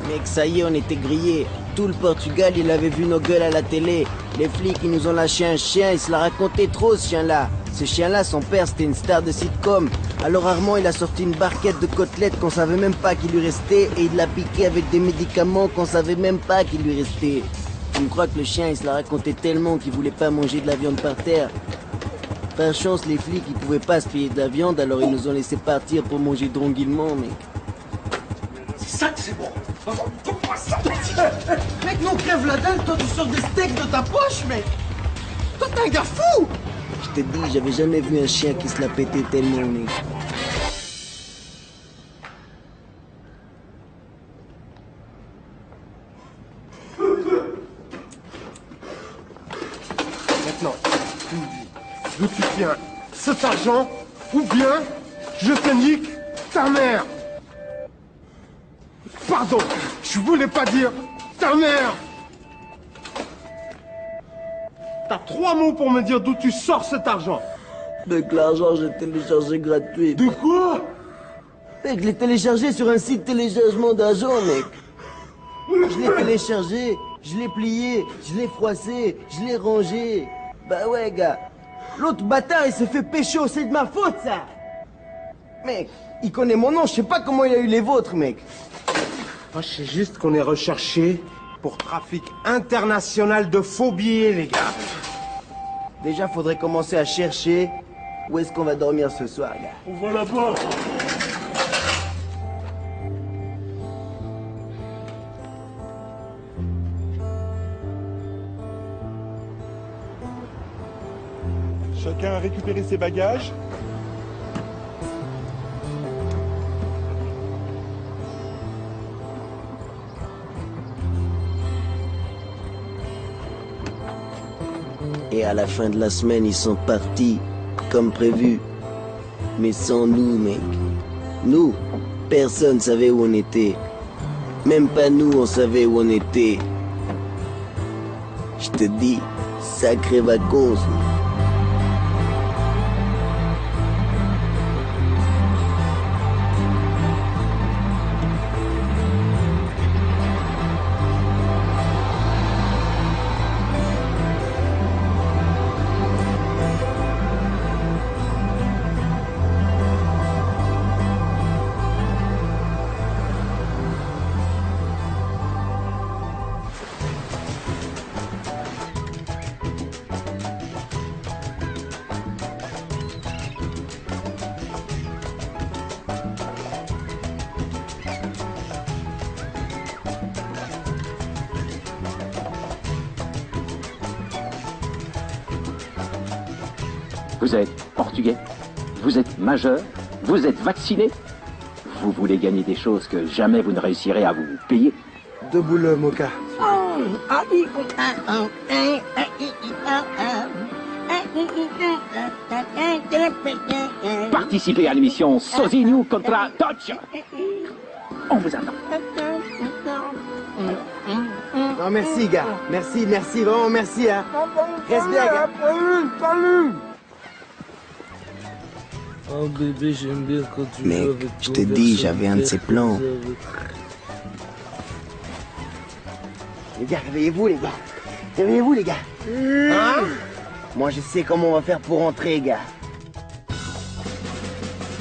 mec, ça y est, on était grillés. Tout le Portugal, il avait vu nos gueules à la télé. Les flics, ils nous ont lâché un chien, il se l'a raconté trop, ce chien-là. Ce chien-là, son père, c'était une star de sitcom. Alors Armand, il a sorti une barquette de côtelettes qu'on savait même pas qu'il lui restait, et il l'a piqué avec des médicaments qu'on savait même pas qu'il lui restait. Tu me crois que le chien, il se l'a raconté tellement qu'il voulait pas manger de la viande par terre? Par chance, les flics, ils pouvaient pas se payer de la viande, alors ils nous ont laissé partir pour manger tranquillement, mec. C'est ça que c'est bon! Mec, nous on crève la dalle, toi tu sors des steaks de ta poche, mec! Toi t'es un gars fou! Je te dis, j'avais jamais vu un chien qui se la pétait tellement, mec. Maintenant, tu me dis d'où tu tiens cet argent, ou bien je te nique ta mère. Pardon, je voulais pas dire ta mère. T'as 3 mots pour me dire d'où tu sors cet argent. Mec, l'argent, je l'ai téléchargé gratuit. De quoi? Mec, je l'ai téléchargé sur un site téléchargement d'argent, mec. Je l'ai téléchargé, je l'ai plié, je l'ai froissé, je l'ai rangé. Bah ouais, gars. L'autre bâtard, il s'est fait pécho, c'est de ma faute, ça. Mec, il connaît mon nom, je sais pas comment il a eu les vôtres, mec. Moi, je sais juste qu'on est recherché pour trafic international de faux billets, les gars. Déjà, faudrait commencer à chercher où est-ce qu'on va dormir ce soir, gars. On va la porte! Chacun a récupéré ses bagages. Et à la fin de la semaine, ils sont partis, comme prévu. Mais sans nous, mec. Nous, personne savait où on était. Même pas nous, on savait où on était. Je te dis, sacré vacances. Vous êtes portugais, vous êtes majeur, Vous êtes vacciné? Vous voulez gagner des choses que jamais vous ne réussirez à vous payer? Debout le Moka. Participez à l'émission Sozinho contra Touch. On vous attend. Non, merci, gars. Merci, vraiment merci, hein. Reste bien, gars. Salut. Oh bébé, j'aime bien quand tu Mec, joues avec je ton te dis, verre j'avais un de ces plans. Les gars, réveillez-vous, les gars. Réveillez-vous, les gars. Hein? Moi, je sais comment on va faire pour rentrer, gars.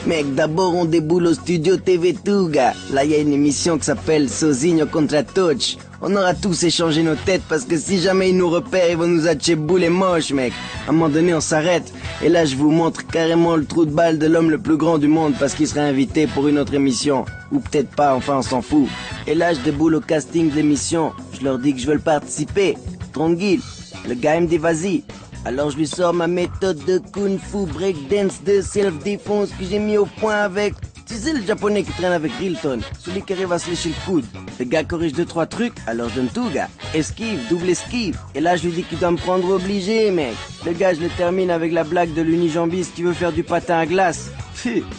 Mec, d'abord on déboule au studio TV2, gars. Là, il y a une émission qui s'appelle Sozinho contra Touch. On aura tous échangé nos têtes parce que si jamais ils nous repèrent, ils vont nous attirer boule et moche, mec. À un moment donné, on s'arrête. Et là, je vous montre carrément le trou de balle de l'homme le plus grand du monde parce qu'il serait invité pour une autre émission. Ou peut-être pas, enfin, on s'en fout. Et là, je déboule au casting de l'émission. Je leur dis que je veux participer. Tranquille. Le gars, il me dit vas-y. Alors je lui sors ma méthode de kung fu breakdance de self-défense que j'ai mis au point avec... Tu sais le japonais qui traîne avec Rilton, celui qui arrive à se lécher le coude. Le gars corrige 2-3 trucs, alors je donne tout, gars. Esquive, double esquive. Et là je lui dis qu'il doit me prendre obligé, mec. Le gars je le termine avec la blague de l'unijambiste qui veut faire du patin à glace.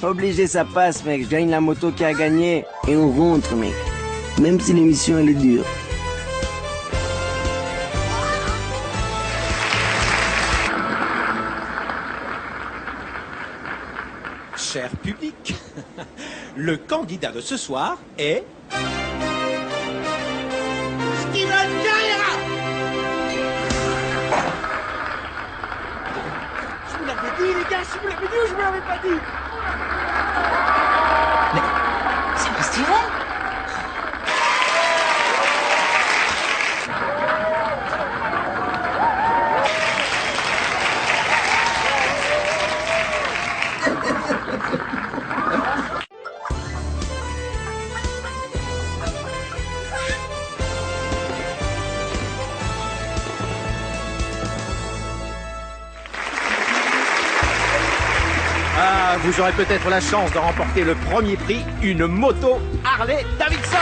Obligé ça passe, mec. Je gagne la moto qui a gagné. Et on rentre, mec. Même si l'émission elle est dure. Cher public, le candidat de ce soir est... Steven Carrera. Je vous l'avais dit, les gars, je vous l'avais dit ou je vous l'avais pas dit? Mais c'est pas Steven? Vous aurez peut-être la chance de remporter le premier prix, une moto Harley Davidson.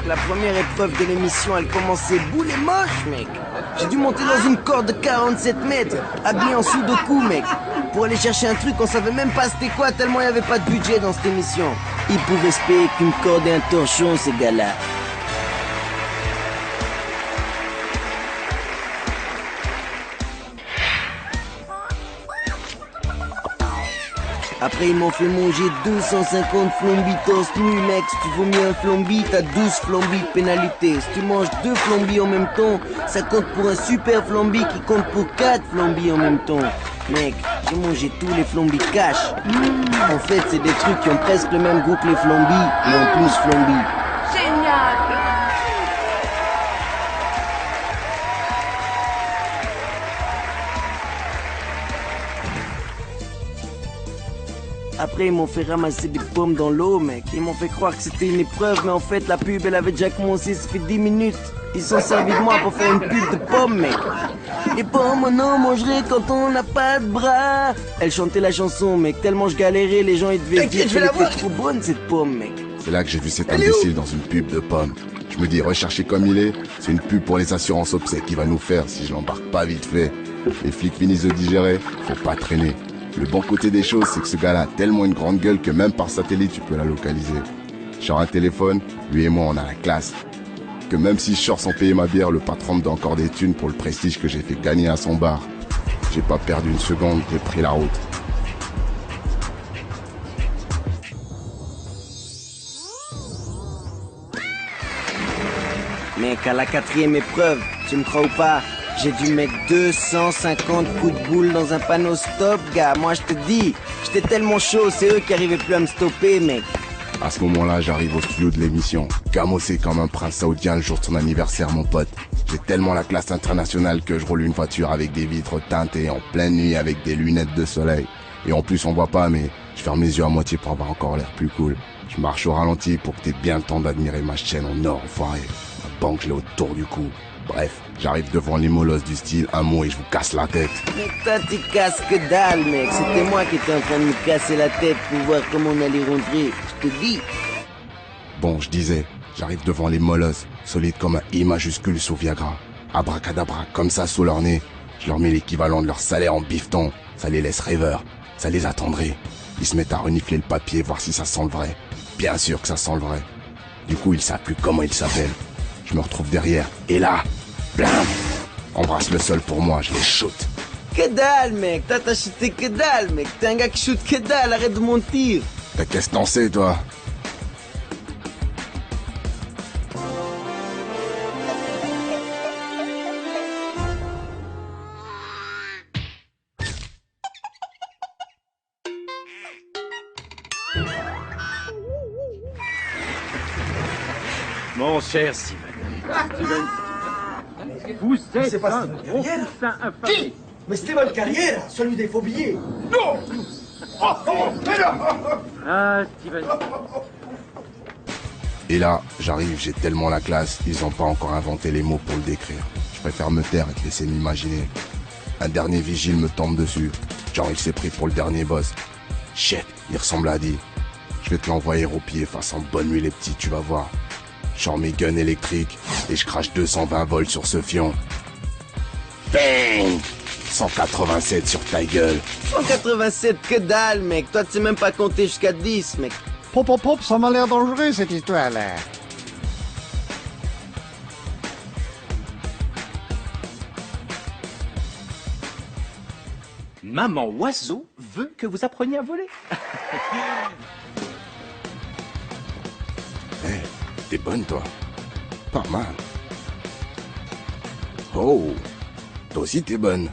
La première épreuve de l'émission, elle commençait boule et moche, mec. J'ai dû monter dans une corde de 47 mètres, habillé en sudoku, mec. Pour aller chercher un truc, on savait même pas c'était quoi, tellement il n'y avait pas de budget dans cette émission. Ils pouvaient se payer qu'une corde et un torchon, ces gars-là. Après, ils m'ont fait manger 250 flambis torse nu, mec. Si tu vomis un flambi, t'as 12 flambis de pénalité. Si tu manges 2 flambis en même temps, ça compte pour un super flambi qui compte pour 4 flambis en même temps. Mec, j'ai mangé tous les flambis cash. En fait, c'est des trucs qui ont presque le même goût que les flambis, mais en plus flambis. Génial! Après, ils m'ont fait ramasser des pommes dans l'eau, mec. Ils m'ont fait croire que c'était une épreuve, mais en fait, la pub, elle avait déjà commencé, ça fait 10 minutes. Ils sont servis de moi pour faire une pub de pommes, mec. Les pommes, on en mangerait quand on n'a pas de bras. Elle chantait la chanson, mec. Tellement je galérais, les gens, ils devaient dire qu'elle était trop bonne, cette pomme, mec. C'est là que j'ai vu cet imbécile dans une pub de pommes. Je me dis, recherché comme il est, c'est une pub pour les assurances obsèques qu'il va nous faire si je l'embarque pas vite fait. Les flics finissent de digérer, faut pas traîner. Le bon côté des choses, c'est que ce gars-là a tellement une grande gueule que même par satellite, tu peux la localiser. Genre un téléphone, lui et moi, on a la classe. Que même si je sors sans payer ma bière, le patron me donne encore des thunes pour le prestige que j'ai fait gagner à son bar. J'ai pas perdu une seconde, j'ai pris la route. Mec, à la 4e épreuve, tu me crois ou pas, j'ai dû mettre 250 coups de boule dans un panneau stop, gars. Moi, je te dis, j'étais tellement chaud, c'est eux qui arrivaient plus à me stopper, mec. À ce moment-là, j'arrive au studio de l'émission. Camossé comme un prince saoudien le jour de son anniversaire, mon pote. J'ai tellement la classe internationale que je roule une voiture avec des vitres teintées en pleine nuit avec des lunettes de soleil. Et en plus, on voit pas, mais je ferme les yeux à moitié pour avoir encore l'air plus cool. Je marche au ralenti pour que t'aies bien le temps d'admirer ma chaîne en or, enfoiré. Ma banque, je l'ai autour du cou. Bref, j'arrive devant les molosses du style un mot et je vous casse la tête. Mais toi, tu casses que dalle, mec. C'était moi qui étais en train de me casser la tête pour voir comment on allait rentrer. Je te dis. Bon, je disais, j'arrive devant les molosses, solides comme un I majuscule sous Viagra. Abracadabra, comme ça sous leur nez. Je leur mets l'équivalent de leur salaire en bifton. Ça les laisse rêveurs, ça les attendrit. Ils se mettent à renifler le papier, voir si ça sent le vrai. Bien sûr que ça sent le vrai. Du coup, ils savent plus comment ils s'appellent. Je me retrouve derrière, et là, blam! Embrasse le sol pour moi, je les shoot. Que dalle, mec. Toi, t'as shooté que dalle, mec. T'es un gars qui shoot que dalle, arrête de mentir. Qu'est-ce que t'en sais, toi? Mon cher Steven. Vous êtes C'est pas un Steven gros Carrière poussin infâme. Qui? Mais Steven Carrière, celui des faux billets. Non. Ah, Steven. Et là, j'arrive, j'ai tellement la classe, ils ont pas encore inventé les mots pour le décrire. Je préfère me taire et te laisser m'imaginer. Un dernier vigile me tombe dessus. Genre, il s'est pris pour le dernier boss. Shit, il ressemble à Adi. Je vais te l'envoyer au pied, façon bonne nuit les petits, tu vas voir. Je sors mes guns électriques et je crache 220 volts sur ce fion. Bang! 187 sur ta gueule. 187, que dalle, mec. Toi, tu sais même pas compter jusqu'à 10, mec. Pop, pop, pop, ça m'a l'air dangereux, cette histoire-là. Maman Oiseau veut que vous appreniez à voler. T'es bonne, toi. Pas mal. Oh, toi aussi t'es bonne.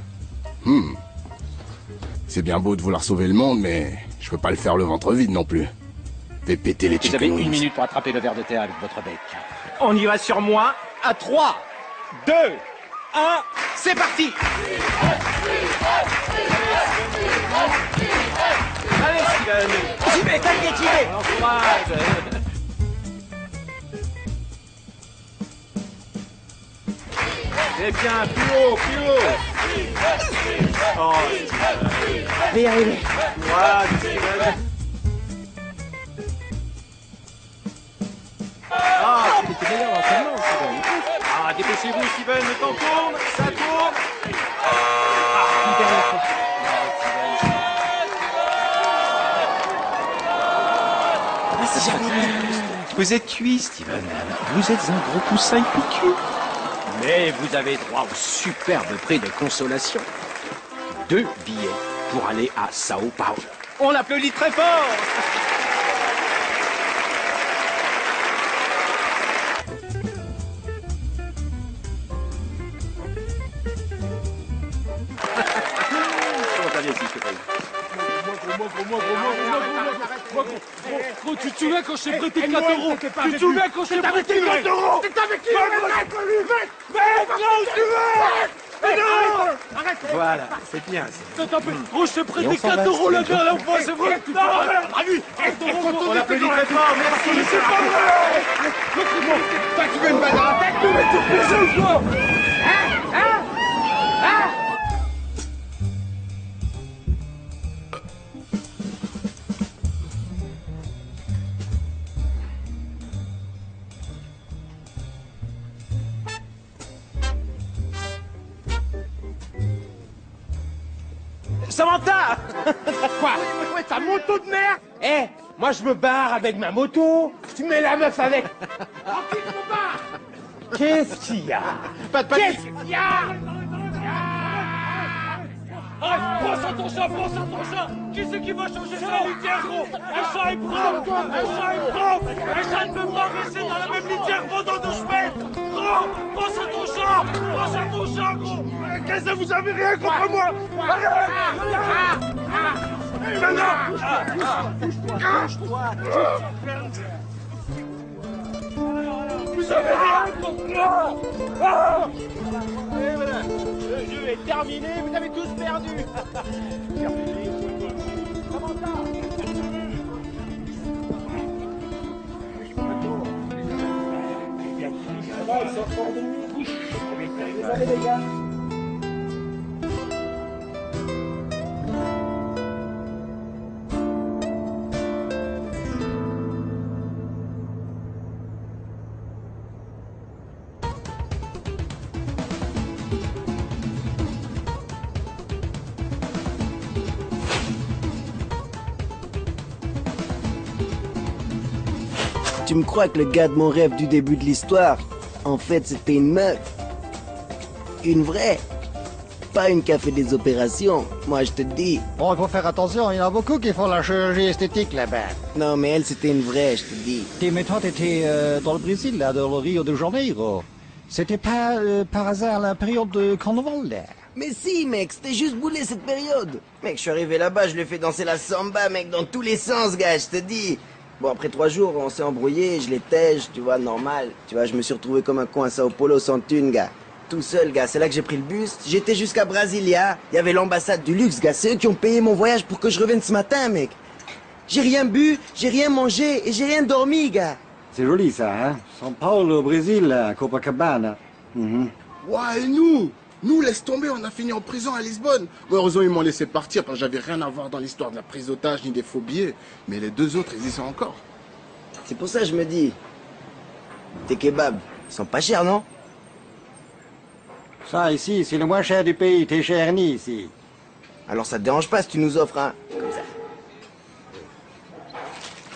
C'est bien beau de vouloir sauver le monde, mais je peux pas le faire le ventre vide non plus. Fais péter les Vous chicken avez wings. 1 minute pour attraper le ver de terre avec votre bec. On y va sur moi à 3, 2, 1, c'est parti. Allez Steven, j'y vais, t'inquiète, j'y vais. Eh bien, plus haut, plus haut. Oh, Steven. Allez, allez. Voilà, Steven. Ah, c'était meilleur l'entraînement, Steven. Ah, dépêchez-vous, Steven, le temps tourne, ça tourne. Ah, une dernière fois. Vous êtes cuit, Steven. Vous êtes un gros poussin picu. Mais vous avez droit au superbe prix de consolation. 2 billets pour aller à Sao Paulo. On l'applaudit très fort. Gros, tu te souviens quand je t'ai prêté 4 euros? Tu te souviens quand je t'ai prêté 4 euros? C'est avec qui? Arrête! Voilà, c'est bien. Gros, je t'ai prêté 4 euros la dernière fois, c'est vrai? Non, Ah lui! On l'applaudit très fort, merci. Mais c'est pas vrai! Toi qui veux une balle dans la tête, nous mettons plus ou quoi? Samantha! Quoi? Ouais, ta moto de merde! Eh, moi je me barre avec ma moto, tu mets la meuf avec. Tranquille, je me barre! Qu'est-ce qu'il y a? Pas de panique. Qu'est-ce qu'il y a? Arrête, pense à ton chat, pense à ton chat. Qui c'est qui va changer sa litière, gros? Un chat est propre, un chat est propre. Un chat ne peut pas rester dans la même litière pendant 2 semaines. Gros, pense à ton chat, pense à ton chat, gros. Qu'est-ce que vous avez rien contre moi? Arrête! Vous avez rien contre moi. Et voilà, le jeu est terminé, vous avez tous perdu. Comment ça? Ils sont forts de nous. Désolé les gars. Tu me crois que le gars de mon rêve du début de l'histoire, en fait, c'était une meuf. Une vraie. Pas une qui a fait des opérations, moi je te dis. Bon, il faut faire attention, il y en a beaucoup qui font la chirurgie esthétique là-bas. Non, mais elle, c'était une vraie, je te dis. Mais toi, t'étais dans le Brésil, là, dans le Rio de Janeiro. C'était pas par hasard la période de carnaval, là. Mais si, mec, c'était juste boulé cette période. Mec, je suis arrivé là-bas, je lui ai fait danser la samba, mec, dans tous les sens, gars, je te dis. Bon, après 3 jours, on s'est embrouillé, je l'étais, tu vois, normal. Tu vois, je me suis retrouvé comme un con à Sao Paulo sans thune, gars. Tout seul, gars, c'est là que j'ai pris le bus. J'étais jusqu'à Brasilia. Il y avait l'ambassade du luxe, gars. C'est eux qui ont payé mon voyage pour que je revienne ce matin, mec. J'ai rien bu, j'ai rien mangé et j'ai rien dormi, gars. C'est joli, ça, hein? São Paulo, au Brésil, à Copacabana. Ouais, et nous, laisse tomber, on a fini en prison à Lisbonne. Bon, heureusement, ils m'ont laissé partir parce que j'avais rien à voir dans l'histoire de la prise d'otage ni des faux billets. Mais les 2 autres, ils y sont encore. C'est pour ça que je me dis, tes kebabs, ils sont pas chers, non? Ça, ici, c'est le moins cher du pays. T'es cher ni ici. Alors ça te dérange pas si tu nous offres un... comme ça.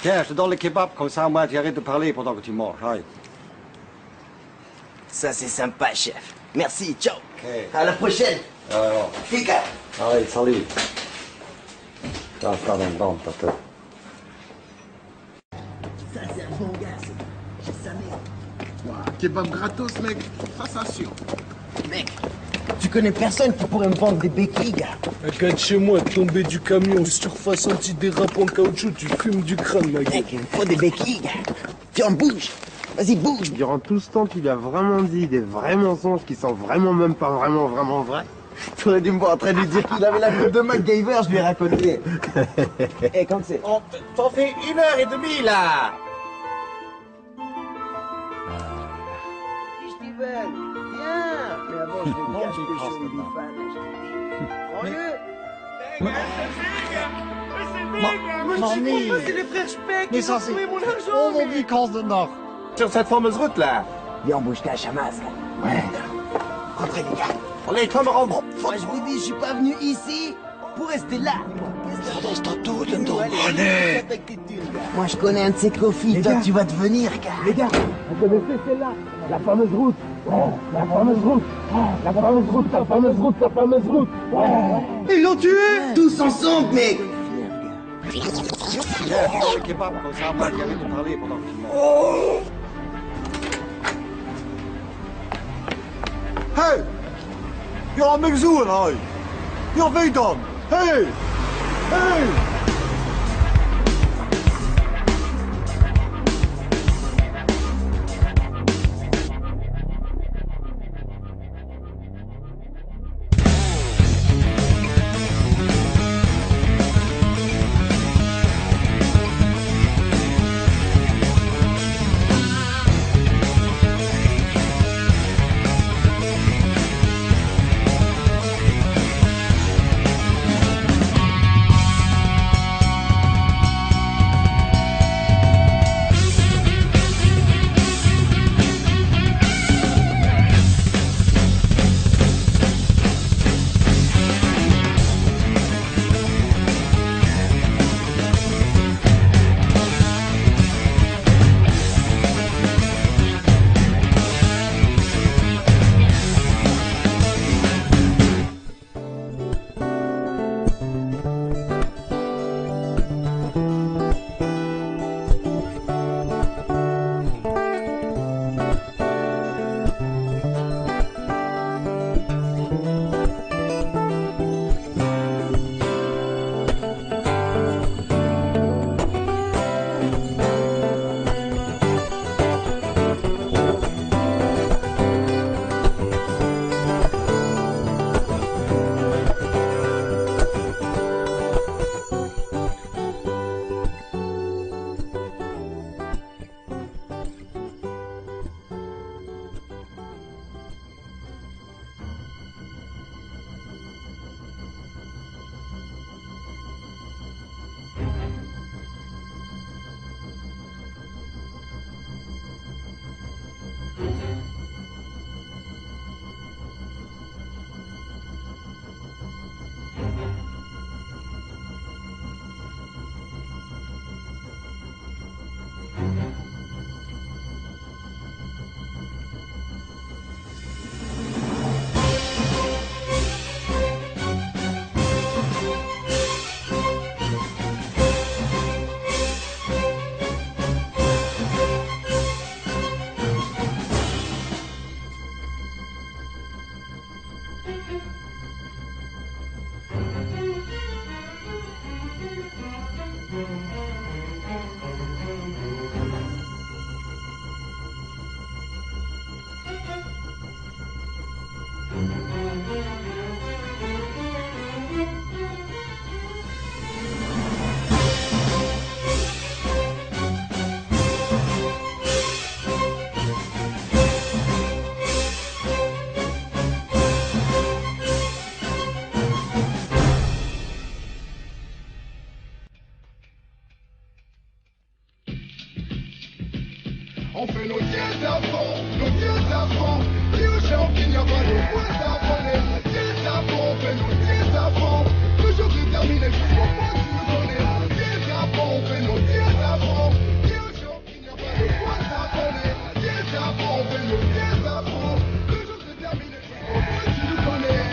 Tiens, je te donne le kebab, comme ça, moi, tu arrêtes de parler pendant que tu manges. Aïe. Ça, c'est sympa, chef. Merci, ciao. Okay. À la prochaine. Alors. Fica. Allez, salut. Ça, ça, dans ta tête. Ça, c'est un bon gars, ça. Je savais. Wow, kebab gratos, mec. Ça, c'est sûr. Mec, tu connais personne qui pourrait me vendre des béquilles, gars. Un gars de chez moi, tombé du camion, surface anti-dérapant en caoutchouc, tu fumes du crâne, ma gueule. Mec, il me faut des béquilles, gars. Tiens, bouge. Vas-y, bouge. Durant tout ce temps, tu lui as vraiment dit des vrais mensonges qui sont vraiment même pas vraiment vrais. Tu aurais dû me voir en train de lui dire qu'il avait la coupe de MacGyver, je lui ai raconté. Eh, quand c'est? T'en fais 1h30 là. Steven, viens. Mais avant, je vais bien acheter chaud les fans, je te dis. Prends-le. Mamie. C'est les frères Speck Mais qui ont ça, c'est... trouvé mon argent. On en dit quand de nord. Sur cette fameuse route là. Viens, on bouge qu'à Chamas, là. Ouais. Rentrez, les gars. Allez, camarade. Moi, je vous dis, je suis pas venu ici pour rester là. Allez. Moi, je connais un de ces coffees. Toi, tu vas devenir, gars. Les gars, vous connaissez celle-là? La fameuse route. La fameuse route. La fameuse route, la fameuse route, la fameuse route. Ils l'ont tué. Tous ensemble, mec. Tiens, le kebab, comme ça, moi, tu arrêtes de parler pendant que tu manges. Hey! Jag mig zoen här! Jag vet om! Hej! Hej! On fait nos dièses à fond, nos dièses à fond. Dieu champignon, y a pas de quoi s'abonner. Nos dièses à fond, on fait nos dièses à fond. Toujours déterminé jusqu'au bout, tu le connais. Nos dièses à fond, on fait nos dièses à fond. Dieu champignon, y a pas de quoi s'abonner. Nos dièses à fond, on fait nos dièses à fond. Toujours déterminé jusqu'au bout, tu le connais.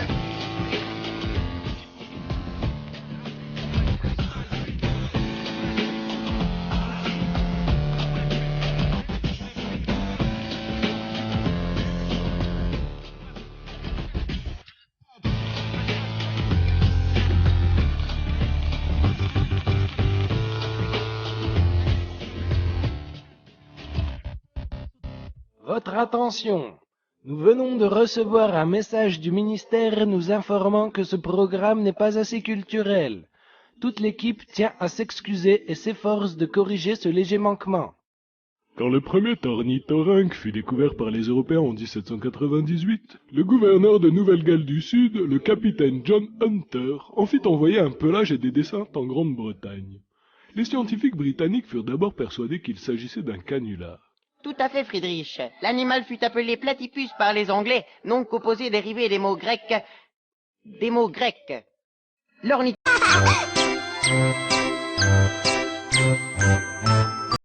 Votre attention! Nous venons de recevoir un message du ministère nous informant que ce programme n'est pas assez culturel. Toute l'équipe tient à s'excuser et s'efforce de corriger ce léger manquement. Quand le premier ornithorynque fut découvert par les Européens en 1798, le gouverneur de Nouvelle-Galles du Sud, le capitaine John Hunter, en fit envoyer un pelage et des dessins en Grande-Bretagne. Les scientifiques britanniques furent d'abord persuadés qu'il s'agissait d'un canular. Tout à fait, Friedrich. L'animal fut appelé platypus par les Anglais, nom composé dérivé des mots grecs. L'ornithorynque.